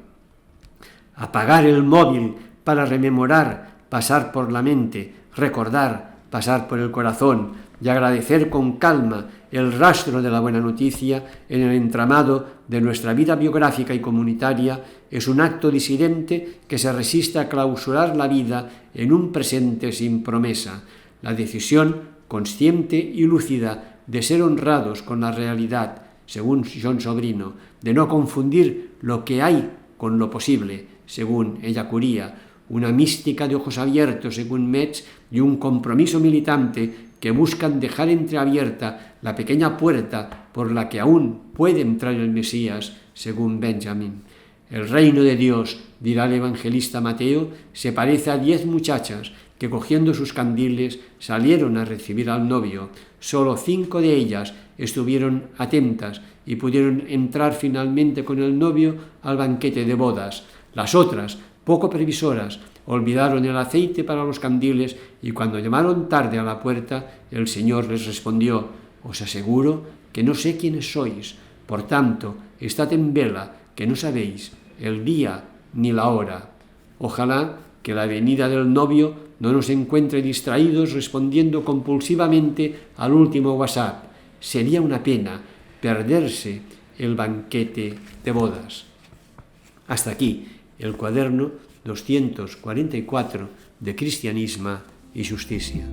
Apagar el móvil para rememorar, pasar por la mente, recordar, pasar por el corazón y agradecer con calma el rastro de la buena noticia en el entramado de nuestra vida biográfica y comunitaria es un acto disidente que se resiste a clausurar la vida en un presente sin promesa. La decisión consciente y lúcida de ser honrados con la realidad, según John Sobrino, de no confundir lo que hay con lo posible, según Ellacuría, una mística de ojos abiertos, según Metz, y un compromiso militante que buscan dejar entreabierta la pequeña puerta por la que aún puede entrar el Mesías, según Benjamin. El reino de Dios, dirá el evangelista Mateo, se parece a 10 muchachas que cogiendo sus candiles salieron a recibir al novio. Solo 5 de ellas estuvieron atentas y pudieron entrar finalmente con el novio al banquete de bodas. Las otras, poco previsoras, olvidaron el aceite para los candiles y cuando llamaron tarde a la puerta, el Señor les respondió: «Os aseguro que no sé quiénes sois, por tanto, estad en vela, que no sabéis el día ni la hora». Ojalá que la venida del novio no nos encuentre distraídos respondiendo compulsivamente al último WhatsApp. Sería una pena perderse el banquete de bodas. Hasta aquí el cuaderno 244 de Cristianisme y Justícia.